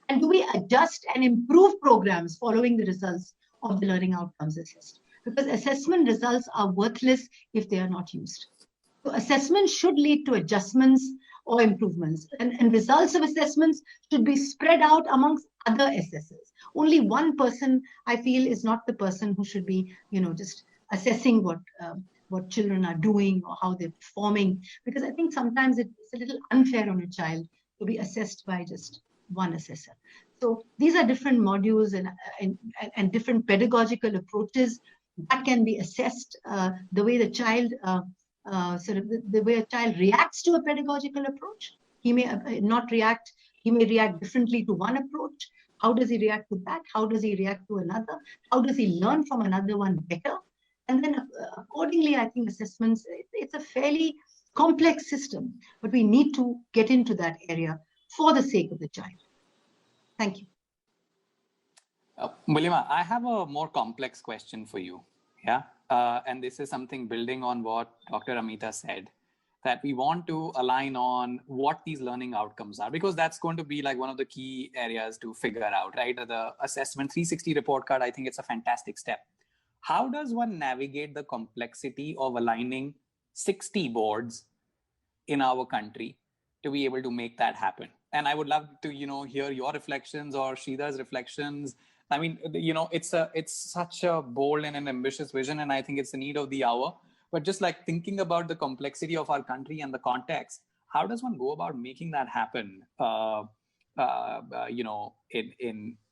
And do we adjust and improve programs following the results of the learning outcomes assessed? Because assessment results are worthless if they are not used. So assessment should lead to adjustments or improvements, and results of assessments should be spread out amongst other assessors. Only one person, I feel, is not the person who should be, just assessing what children are doing or how they're performing, because I think sometimes it's a little unfair on a child to be assessed by just one assessor. So these are different modules and different pedagogical approaches that can be assessed. The way the child the way a child reacts to a pedagogical approach, he may not react. He may react differently to one approach. How does he react to that? How does he react to another? How does he learn from another one better? And then accordingly, I think assessments, it's a fairly complex system, but we need to get into that area for the sake of the child. Thank you. Wilima, I have a more complex question for you. Yeah. And this is something building on what Dr. Ameeta said, that we want to align on what these learning outcomes are, because that's going to be like one of the key areas to figure out, right? The assessment 360 report card, I think it's a fantastic step. How does one navigate the complexity of aligning 60 boards in our country to be able to make that happen? And I would love to, hear your reflections or Sridhar's reflections. I mean, it's such a bold and an ambitious vision, and I think it's the need of the hour. But just like thinking about the complexity of our country and the context, how does one go about making that happen?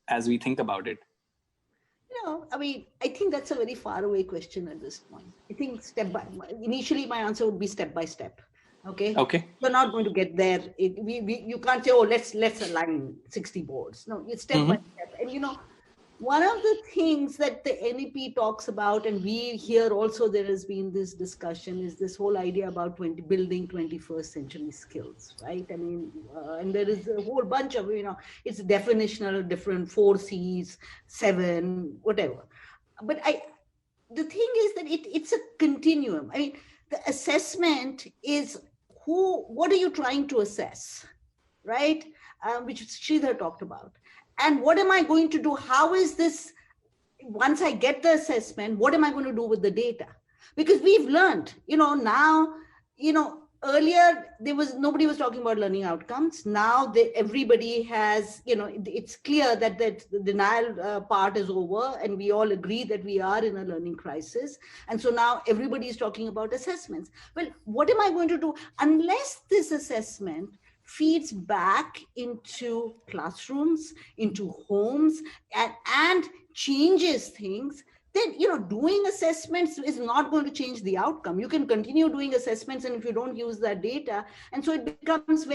As we think about it. I think that's a very far away question at this point. I think initially my answer would be step by step. Okay. You're not going to get there. You can't say, let's align 60 boards. No, it's step by step. And one of the things that the NEP talks about, and we here also there has been this discussion, is this whole idea about building 21st century skills, right? I mean, and there is a whole bunch of, it's definitional, different 4 C's, 7, whatever. But the thing is that it's a continuum. I mean, the assessment is what are you trying to assess, right? Which Sridhar talked about. And what am I going to do? How is this, once I get the assessment, what am I going to do with the data? Because we've learned, now, earlier nobody was talking about learning outcomes. Now everybody has, it's clear that the denial part is over, and we all agree that we are in a learning crisis. And so now everybody is talking about assessments. Well, what am I going to do? Unless this assessment feeds back into classrooms, into homes, and changes things, then doing assessments is not going to change the outcome. You can continue doing assessments, and if you don't use that data, and so it becomes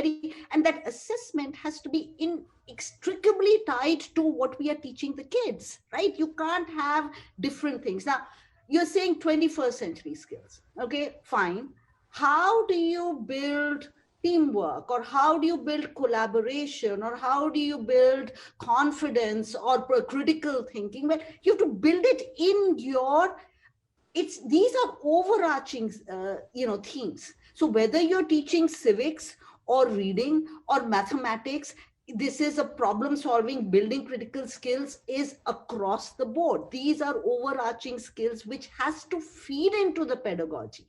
and that assessment has to be inextricably tied to what we are teaching the kids, right? You can't have different things. Now, you're saying 21st century skills. Okay, fine. How do you build teamwork, or how do you build collaboration, or how do you build confidence or critical thinking? Well, you have to build it in these are overarching, themes. So whether you're teaching civics or reading or mathematics, this is a problem solving, building critical skills is across the board. These are overarching skills which has to feed into the pedagogy.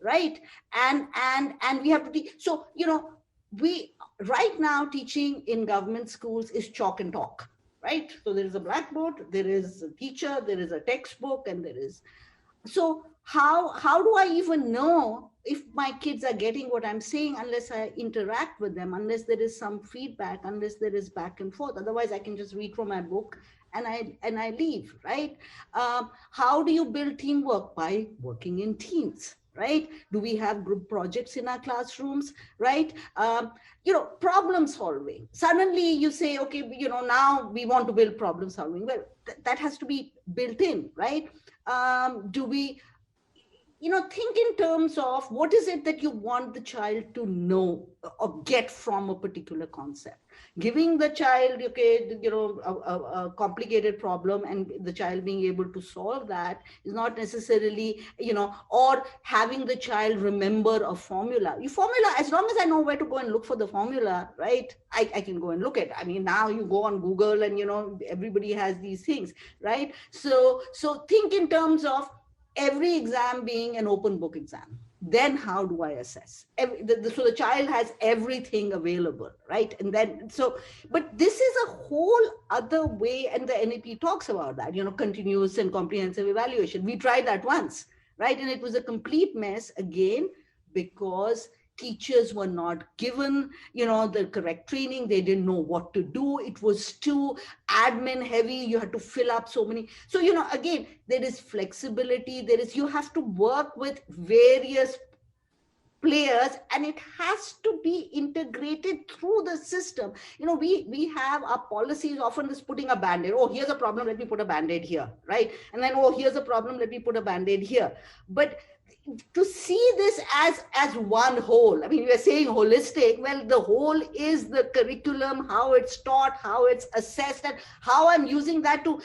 Right. And we have to teach. So, we right now teaching in government schools is chalk and talk, right? So there is a blackboard, there is a teacher, there is a textbook, and so how do I even know if my kids are getting what I'm saying unless I interact with them, unless there is some feedback, unless there is back and forth? Otherwise, I can just read from my book and I leave, right? How do you build teamwork? By working in teams. Right? Do we have group projects in our classrooms? Right? Problem solving. Suddenly you say, okay, now we want to build problem solving. Well, that has to be built in, right? Do we, think in terms of what is it that you want the child to know or get from a particular concept? Giving the child, a complicated problem and the child being able to solve that is not necessarily, or having the child remember a formula. As long as I know where to go and look for the formula, right? I can go and look at it. I mean, now you go on Google and, everybody has these things, right? So think in terms of every exam being an open book exam. Then how do I assess? So the child has everything available, right? And then, but this is a whole other way, and the NEP talks about that, continuous and comprehensive evaluation. We tried that once, right? And it was a complete mess again, because teachers were not given, the correct training. They didn't know what to do. It was too admin heavy. You had to fill up so many. So, again, there is flexibility. You have to work with various players, and it has to be integrated through the system. We have our policies often just putting a band-aid. Oh, here's a problem, let me put a band-aid here, right? And then, oh, here's a problem, let me put a band-aid here. But to see this as one whole. I mean, we are saying holistic. Well, the whole is the curriculum, how it's taught, how it's assessed, and how I'm using that to,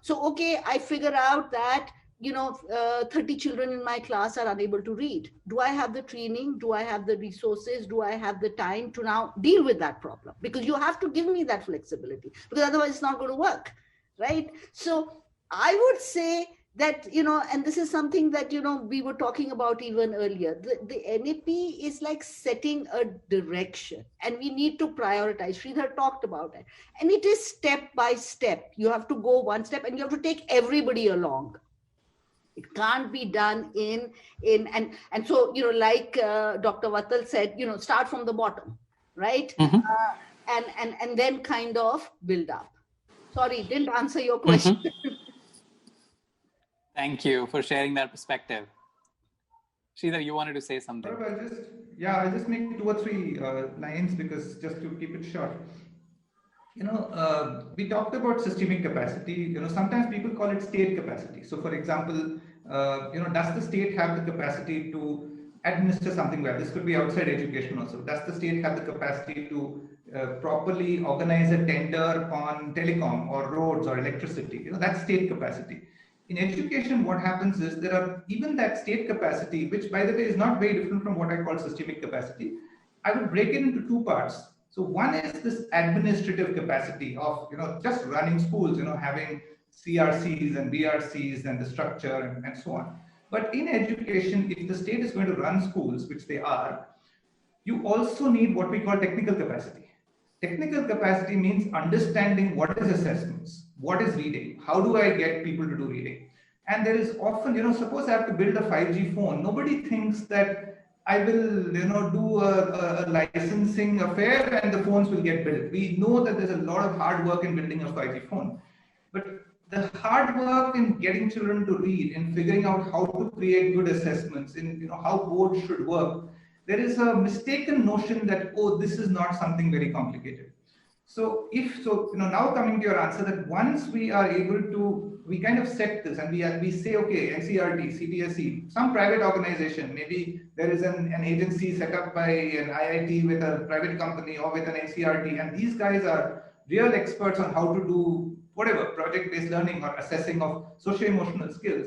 so, okay, I figure out that, 30 children in my class are unable to read. Do I have the training? Do I have the resources? Do I have the time to now deal with that problem? Because you have to give me that flexibility, because otherwise it's not going to work, right? So I would say that, and this is something that, we were talking about even earlier, the NEP is like setting a direction, and we need to prioritize. Sridhar talked about it, and it is step by step. You have to go one step, and you have to take everybody along. It can't be done and so, like Dr. Wattal said, start from the bottom, right? And then kind of build up. Sorry, didn't answer your question. Thank you for sharing that perspective. Sridhar, you wanted to say something. I'll just make 2 or 3 lines, because just to keep it short. We talked about systemic capacity. Sometimes people call it state capacity. So, for example, does the state have the capacity to administer something well? This could be outside education also. Does the state have the capacity to properly organize a tender on telecom or roads or electricity? That's state capacity. In education, what happens is there are even that state capacity, which, by the way, is not very different from what I call systemic capacity. I would break it into 2 parts. So one is this administrative capacity of, just running schools, having CRCs and BRCs and the structure and so on. But in education, if the state is going to run schools, which they are, you also need what we call technical capacity. Technical capacity means understanding what is assessments, what is reading, how do I get people to do reading. And there is often, suppose I have to build a 5G phone, nobody thinks that I will, do a licensing affair and the phones will get built. We know that there's a lot of hard work in building a 5G phone. But the hard work in getting children to read, in figuring out how to create good assessments, in how boards should work, there is a mistaken notion that, oh, this is not something very complicated. So now coming to your answer, that once we are able to, we kind of set this and we say, okay, NCRT, CPSE, some private organization, maybe there is an agency set up by an IIT with a private company or with an NCRT, and these guys are real experts on how to do whatever, project-based learning or assessing of socio-emotional skills.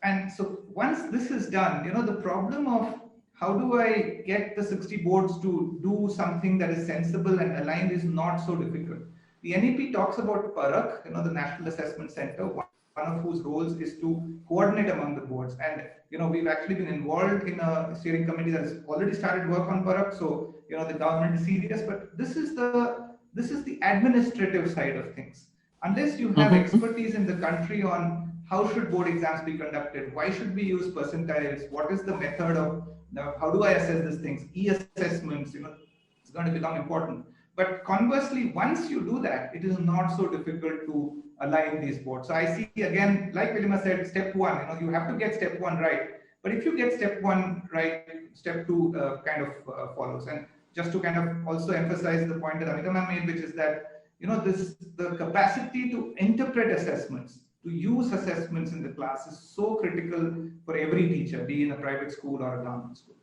And so once this is done, the problem of how do I get the 60 boards to do something that is sensible and aligned is not so difficult. The NEP talks about PARAK, the National Assessment Center, one of whose roles is to coordinate among the boards. And we've actually been involved in a steering committee that has already started work on PARAK. So the government is serious, but this is the administrative side of things. Unless you have expertise in the country on how should board exams be conducted, why should we use percentiles, what is the method of how do I assess these things? E-assessments, it's going to become important. But conversely, once you do that, it is not so difficult to align these boards. So I see, again, like Wilima said, step 1, you have to get step 1 right. But if you get step 1 right, step 2 kind of follows. And just to kind of also emphasize the point that Ameeta made, which is that, the capacity to interpret assessments, to use assessments in the class is so critical for every teacher, be in a private school or a government school.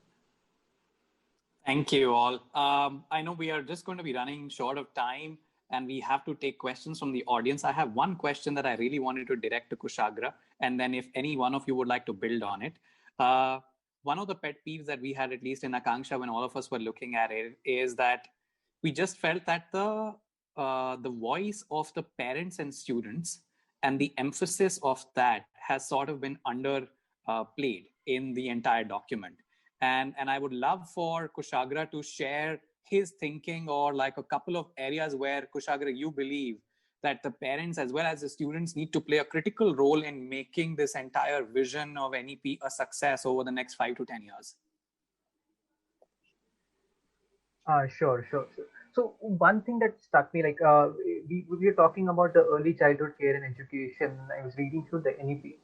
Thank you all. I know we are just going to be running short of time and we have to take questions from the audience. I have one question that I really wanted to direct to Kushagra, and then if any one of you would like to build on it. One of the pet peeves that we had, at least in Akanksha, when all of us were looking at it, is that we just felt that the voice of the parents and students and the emphasis of that has sort of been underplayed in the entire document. And I would love for Kushagra to share his thinking, or like a couple of areas where, Kushagra, you believe that the parents as well as the students need to play a critical role in making this entire vision of NEP a success over the next 5 to 10 years. Sure. So one thing that struck me, like we were talking about the early childhood care and education. I was reading through the NEP.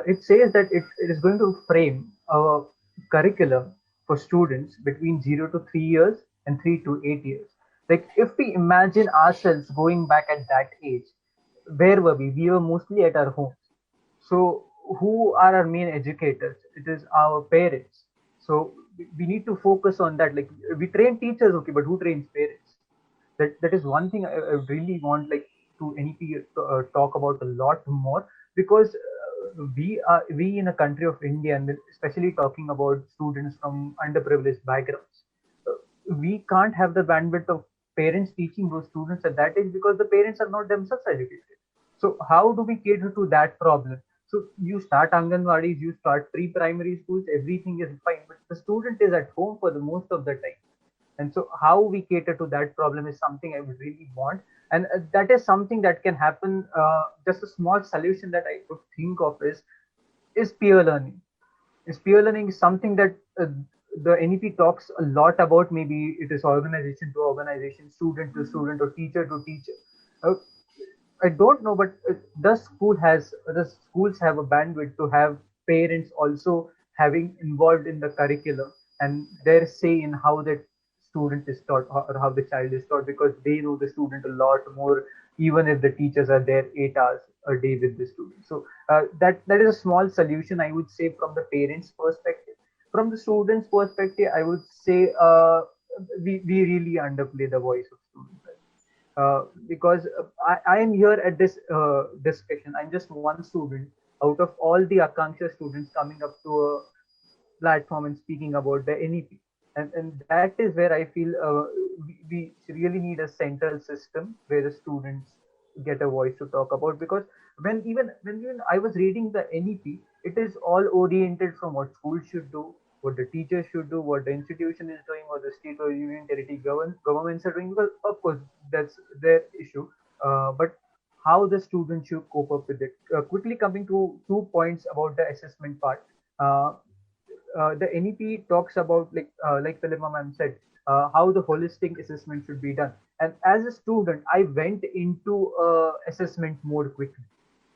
It says that it is going to frame a curriculum for students between 0 to 3 years and 3 to 8 years. Like if we imagine ourselves going back at that age, where were we? We were mostly at our homes. So who are our main educators? It is our parents. So we need to focus on that. Like, we train teachers, okay, but who trains parents? That is one thing I really want, like, to NEP talk about a lot more, because we in a country of India, and especially talking about students from underprivileged backgrounds, we can't have the bandwidth of parents teaching those students at that age, because the parents are not themselves educated. So how do we cater to that problem? So you start Anganwadis, you start pre-primary schools, everything is fine, but the student is at home for the most of the time. And so how we cater to that problem is something I would really want. And that is something that can happen. Just a small solution that I could think of is peer learning. Peer learning is something that the NEP talks a lot about. Maybe it is organization to organization, student to student, or teacher to teacher. I don't know, but does schools have a bandwidth to have parents also having involved in the curriculum and their say in how that student is taught, or how the child is taught, because they know the student a lot more, even if the teachers are there 8 hours a day with the student. So that is a small solution, I would say, from the parents' perspective. From the students' perspective, I would say we really underplay the voice of students. Because I am here at this discussion. I'm just one student out of all the Akanksha students coming up to a platform and speaking about the NEP. And that is where I feel we really need a central system where the students get a voice to talk about. Because when I was reading the NEP, it is all oriented from what schools should do, what the teachers should do, what the institution is doing, what the state or union territory governments are doing. Because of course that's their issue, but how the student should cope up with it. Quickly coming to 2 points about the assessment part. The NEP talks about, like Wilima ma'am said, how the holistic assessment should be done. And as a student, I went into assessment mode quickly,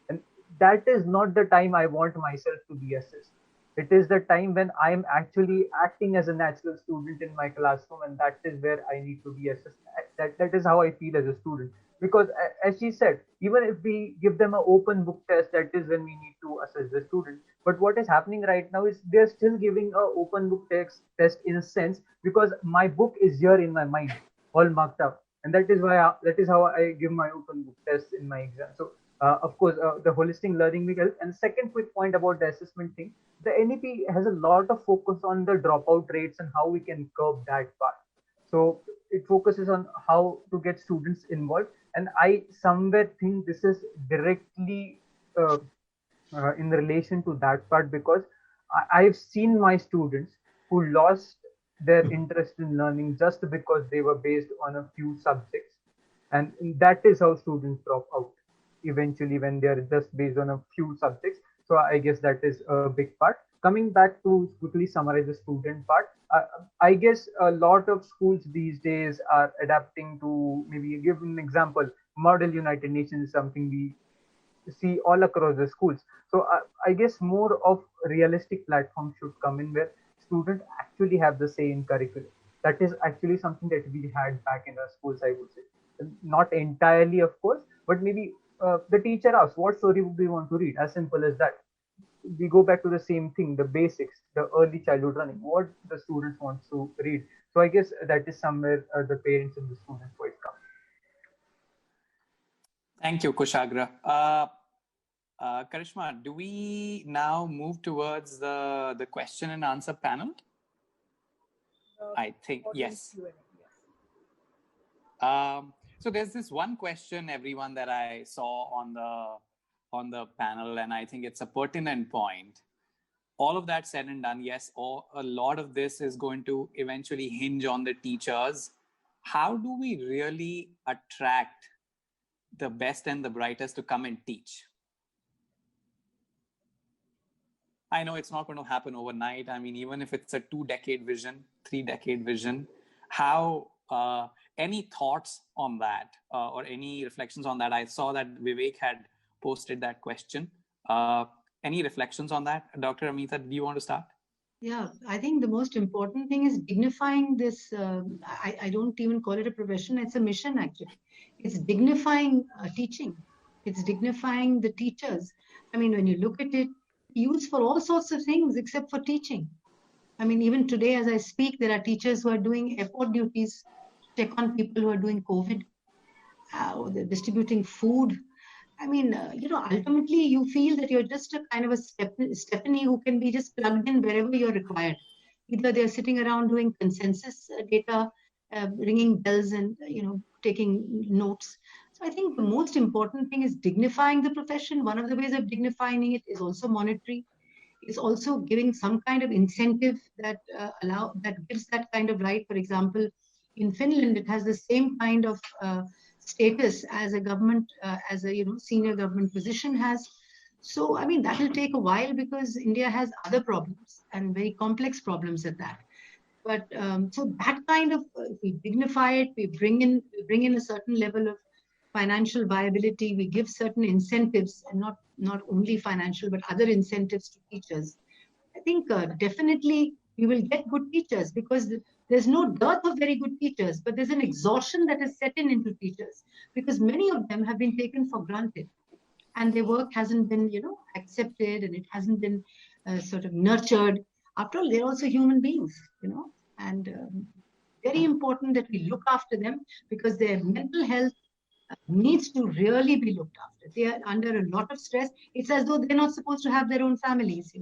and that is not the time I want myself to be assessed. It is the time when I am actually acting as a natural student in my classroom, and that is where I need to be assessed. That is how I feel as a student. Because as she said, even if we give them an open book test, that is when we need to assess the student. But what is happening right now is they're still giving an open book test in a sense, because my book is here in my mind, all marked up, and that is how I give my open book test in my exam. So of course, the holistic learning will help. And second quick point about the assessment thing, the NEP has a lot of focus on the dropout rates and how we can curb that part. So it focuses on how to get students involved, and I somewhere think this is directly in relation to that part, because I've seen my students who lost their interest in learning just because they were based on a few subjects, and that is how students drop out eventually, when they are just based on a few subjects. So I guess that is a big part. Coming back to quickly summarize the student part, I guess a lot of schools these days are adapting to, maybe give an example, Model United Nations is something we see all across the schools. So I guess more of realistic platforms should come in, where students actually have the say in curriculum. That is actually something that we had back in our schools, I would say. Not entirely, of course, but maybe the teacher asks, what story would we want to read? As simple as that. We go back to the same thing, the basics, the early childhood running, what the students want to read. So I guess that is somewhere the parents and the students voice come. Thank you, Kushagra. Karishma, do we now move towards the question and answer panel? I think yes. So there's this one question, everyone, that I saw on the panel, and I think it's a pertinent point. All of that said and done, yes, a lot of this is going to eventually hinge on the teachers. How do we really attract the best and the brightest to come and teach? I know it's not going to happen overnight. I mean, even if it's a 2-decade vision, 3-decade vision, how, any thoughts on that or any reflections on that? I saw that Vivek had posted that question. Any reflections on that? Dr. Ameeta, do you want to start? Yeah, I think the most important thing is dignifying this. I don't even call it a profession. It's a mission, actually. It's dignifying teaching. It's dignifying the teachers. I mean, when you look at it, used for all sorts of things except for teaching. I mean, even today, as I speak, there are teachers who are doing airport duties, check on people who are doing COVID. They're distributing food. I mean, ultimately, you feel that you're just a kind of a Stephanie who can be just plugged in wherever you're required. Either they're sitting around doing consensus data, ringing bells and, taking notes. So I think the most important thing is dignifying the profession. One of the ways of dignifying it is also monetary. It's also giving some kind of incentive that gives that kind of right. For example, in Finland, it has the same kind of status as a government, as a senior government position has. So I mean that will take a while because India has other problems and very complex problems at that. But so that kind of we dignify it, we bring in a certain level of financial viability, we give certain incentives, and not only financial but other incentives to teachers. I think definitely we will get good teachers because there's no dearth of very good teachers, but there's an exhaustion that has set in into teachers because many of them have been taken for granted and their work hasn't been, accepted and it hasn't been sort of nurtured. After all, they're also human beings, and very important that we look after them because their mental health needs to really be looked after. They are under a lot of stress. It's as though they're not supposed to have their own families,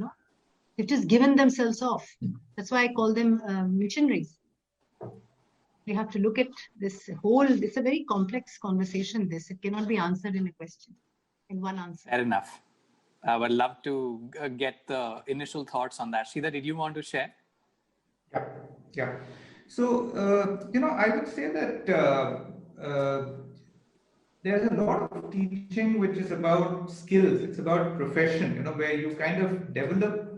They've just given themselves off. That's why I call them missionaries. We have to look at this whole, it's a very complex conversation, this. It cannot be answered in a question, in one answer. Fair enough. I would love to get the initial thoughts on that. Sridhar, did you want to share? Yeah. So, I would say that there's a lot of teaching which is about skills. It's about profession, where you kind of develop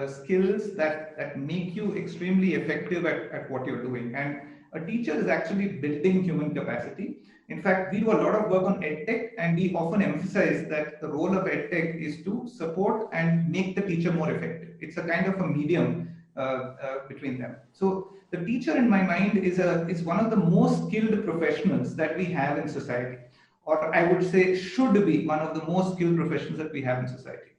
skills that make you extremely effective at what you're doing. And a teacher is actually building human capacity. In fact, we do a lot of work on EdTech, and we often emphasize that the role of EdTech is to support and make the teacher more effective. It's a kind of a medium between them. So the teacher, in my mind, is one of the most skilled professionals that we have in society, or I would say should be one of the most skilled professions that we have in society.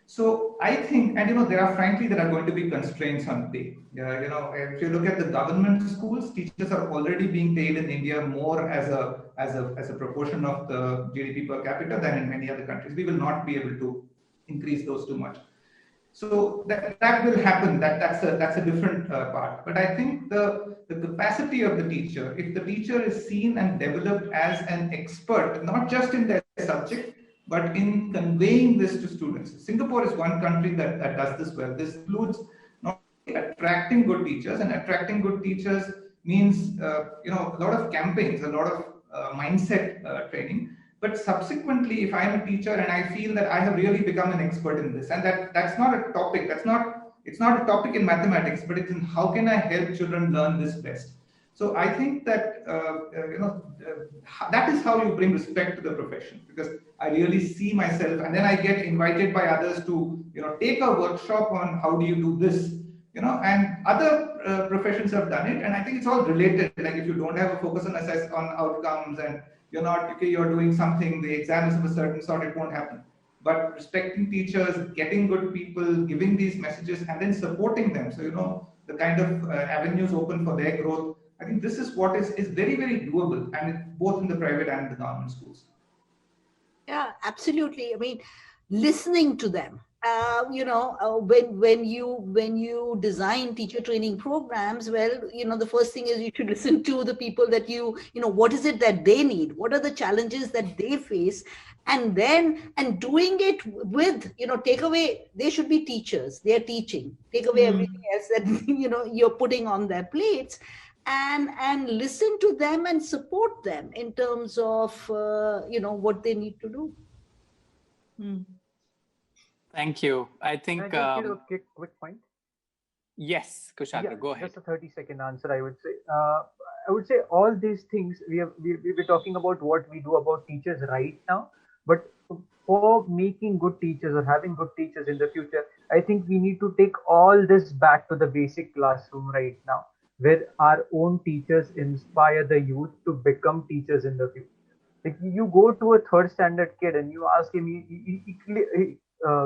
So I think, and there are going to be constraints on pay. If you look at the government schools, teachers are already being paid in India more as a proportion of the GDP per capita than in many other countries. We will not be able to increase those too much. So that will happen. That's a different part. But I think the capacity of the teacher, if the teacher is seen and developed as an expert, not just in their subject, but in conveying this to students. Singapore is one country that does this well. This includes not only attracting good teachers, and attracting good teachers means a lot of campaigns, a lot of mindset training. But subsequently, if I am a teacher and I feel that I have really become an expert in this, and that's not a topic, it's not a topic in mathematics, but it's in how can I help children learn this best. So I think that that is how you bring respect to the profession, because I really see myself, and then I get invited by others to take a workshop on how do you do this, and other professions have done it, and I think it's all related. Like if you don't have a focus on outcomes, and you're doing something, the exam is of a certain sort, it won't happen. But respecting teachers, getting good people, giving these messages, and then supporting them, so the kind of avenues open for their growth. I think this is what is very, very doable, and both in the private and the government schools. Yeah, absolutely. I mean, listening to them. When you design teacher training programs, well, the first thing is you should listen to the people that what is it that they need? What are the challenges that they face? And doing it with, take away, they should be teachers. They're teaching. Take away everything else that, you're putting on their plates. And listen to them and support them in terms of what they need to do. Thank you. I think Can I just give a quick point? Yes, Kushagra, go ahead. Just a 30-second answer, I would say. I would say all these things we're talking about what we do about teachers right now, but for making good teachers or having good teachers in the future, I think we need to take all this back to the basic classroom right now, where our own teachers inspire the youth to become teachers in the future. Like you go to a third standard kid and you ask him,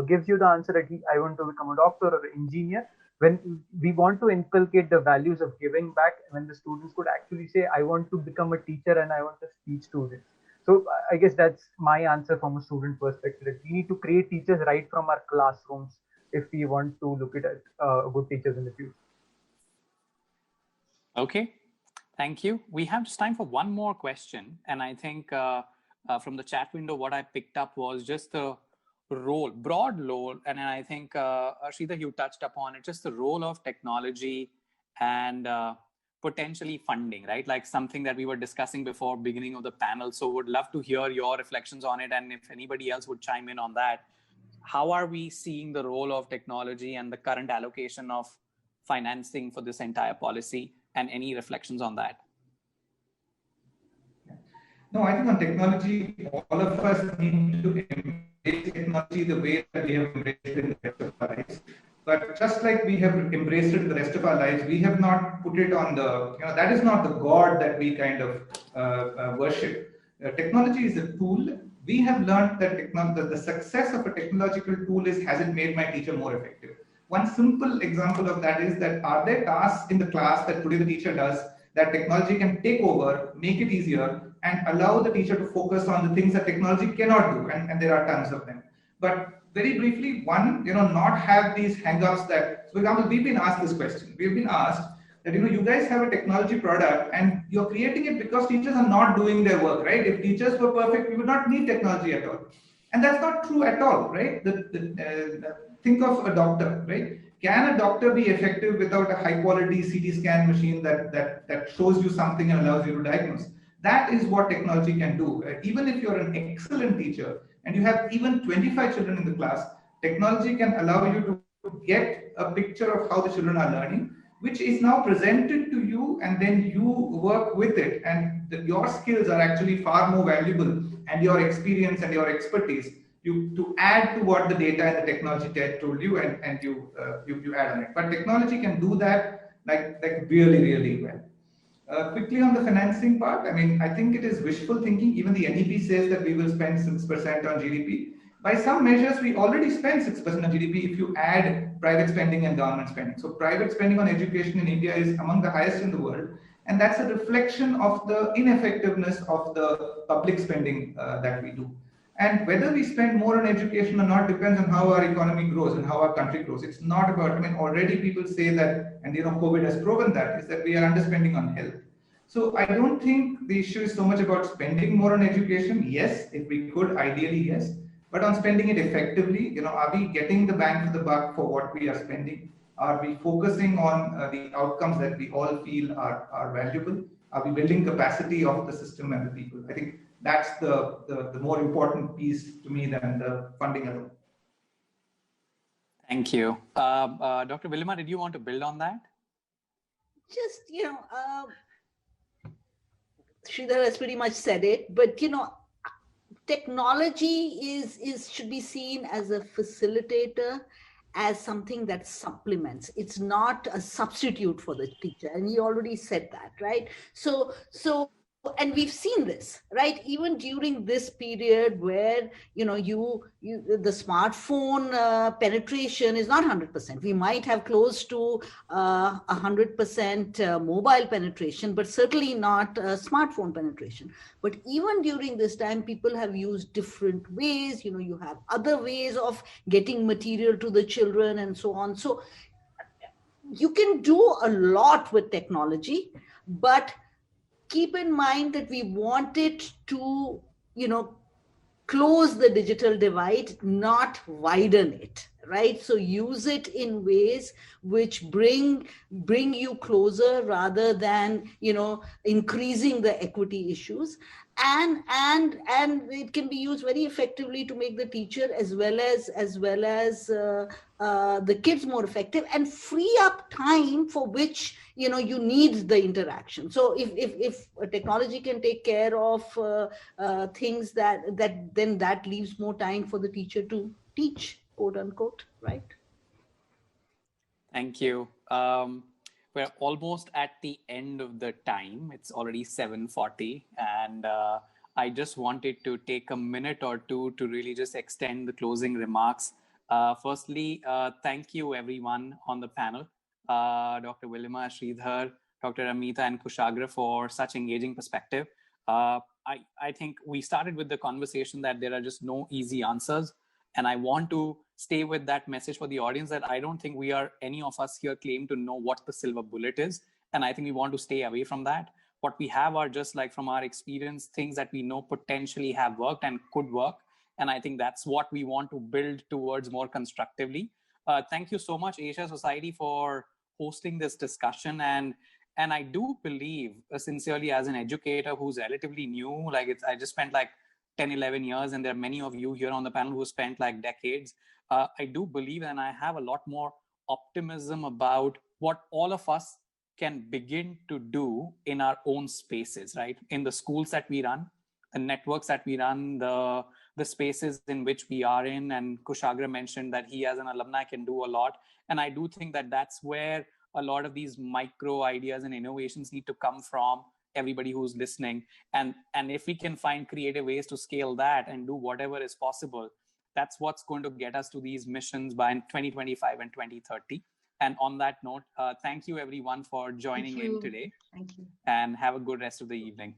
gives you the answer that I want to become a doctor or an engineer. When we want to inculcate the values of giving back, when the students could actually say, I want to become a teacher and I want to teach students. So I guess that's my answer from a student perspective. We need to create teachers right from our classrooms if we want to look at good teachers in the future. Okay, thank you. We have just time for one more question. And I think from the chat window, what I picked up was just the role, broad role. And I think, Sridhar, you touched upon it, just the role of technology and potentially funding, right? Like something that we were discussing before beginning of the panel. So would love to hear your reflections on it. And if anybody else would chime in on that, how are we seeing the role of technology and the current allocation of financing for this entire policy, and any reflections on that? No, I think on technology, all of us need to embrace technology the way that we have embraced it in the rest of our lives. But just like we have embraced it in the rest of our lives, we have not put it on the, that is not the God that we kind of worship. Technology is a tool. We have learned that the success of a technological tool is, has it made my teacher more effective? One simple example of that is that are there tasks in the class that today the teacher does that technology can take over, make it easier, and allow the teacher to focus on the things that technology cannot do, and there are tons of them. But very briefly, one, not have these hang-ups that, for example, we've been asked this question. We've been asked that, you guys have a technology product and you're creating it because teachers are not doing their work, right? If teachers were perfect, we would not need technology at all. And that's not true at all, right? Think of a doctor, right? Can a doctor be effective without a high-quality CT scan machine that shows you something and allows you to diagnose? That is what technology can do. Even if you're an excellent teacher and you have even 25 children in the class, technology can allow you to get a picture of how the children are learning, which is now presented to you, and then you work with it. And your skills are actually far more valuable, and your experience and your expertise to add to what the data and the technology told you, and you add on it. But technology can do that like really, really well. Quickly on the financing part, I think it is wishful thinking. Even the NEP says that we will spend 6% on GDP. By some measures, we already spend 6% on GDP if you add private spending and government spending. So private spending on education in India is among the highest in the world. And that's a reflection of the ineffectiveness of the public spending that we do. And whether we spend more on education or not depends on how our economy grows and how our country grows. It's not about, already people say that, and COVID has proven that, is that we are underspending on health. So I don't think the issue is so much about spending more on education. Yes, if we could, ideally, yes. But on spending it effectively, are we getting the bang for the buck for what we are spending? Are we focusing on the outcomes that we all feel are valuable? Are we building capacity of the system and the people? I think that's the more important piece to me than the funding alone. Thank you. Dr. Wilima, did you want to build on that? Just, Sridhar has pretty much said it, but, technology should be seen as a facilitator, as something that supplements. It's not a substitute for the teacher. And he already said that, right? So, and we've seen this, right? Even during this period where, the smartphone penetration is not 100%. We might have close to 100% mobile penetration, but certainly not smartphone penetration. But even during this time, people have used different ways. You have other ways of getting material to the children and so on. So you can do a lot with technology, but keep in mind that we want it to, close the digital divide, not widen it, right? So use it in ways which bring you closer rather than, increasing the equity issues. And it can be used very effectively to make the teacher as well as the kids more effective, and free up time for which you need the interaction. So if technology can take care of things then that leaves more time for the teacher to teach, quote unquote, right? Thank you. We're almost at the end of the time. It's already 7:40, and I just wanted to take a minute or two to really just extend the closing remarks Firstly, thank you everyone on the panel, Dr. Wilima, Sridhar, Dr. Ameeta, and Kushagra for such engaging perspective. I think we started with the conversation that there are just no easy answers. And I want to stay with that message for the audience that I don't think any of us here claim to know what the silver bullet is. And I think we want to stay away from that. What we have are just like from our experience, things that we know potentially have worked and could work. And I think that's what we want to build towards more constructively. Thank you so much, Asia Society, for hosting this discussion. And I do believe, sincerely, as an educator who's relatively new, I just spent like 10, 11 years, and there are many of you here on the panel who spent like decades. I do believe, and I have a lot more optimism about what all of us can begin to do in our own spaces, right? In the schools that we run, the networks that we run, the spaces in which we are in. And Kushagra mentioned that he as an alumni can do a lot. And I do think that that's where a lot of these micro ideas and innovations need to come from, everybody who's listening. And if we can find creative ways to scale that and do whatever is possible, that's what's going to get us to these missions by 2025 and 2030. And on that note, thank you everyone for joining in today. Thank you. And have a good rest of the evening.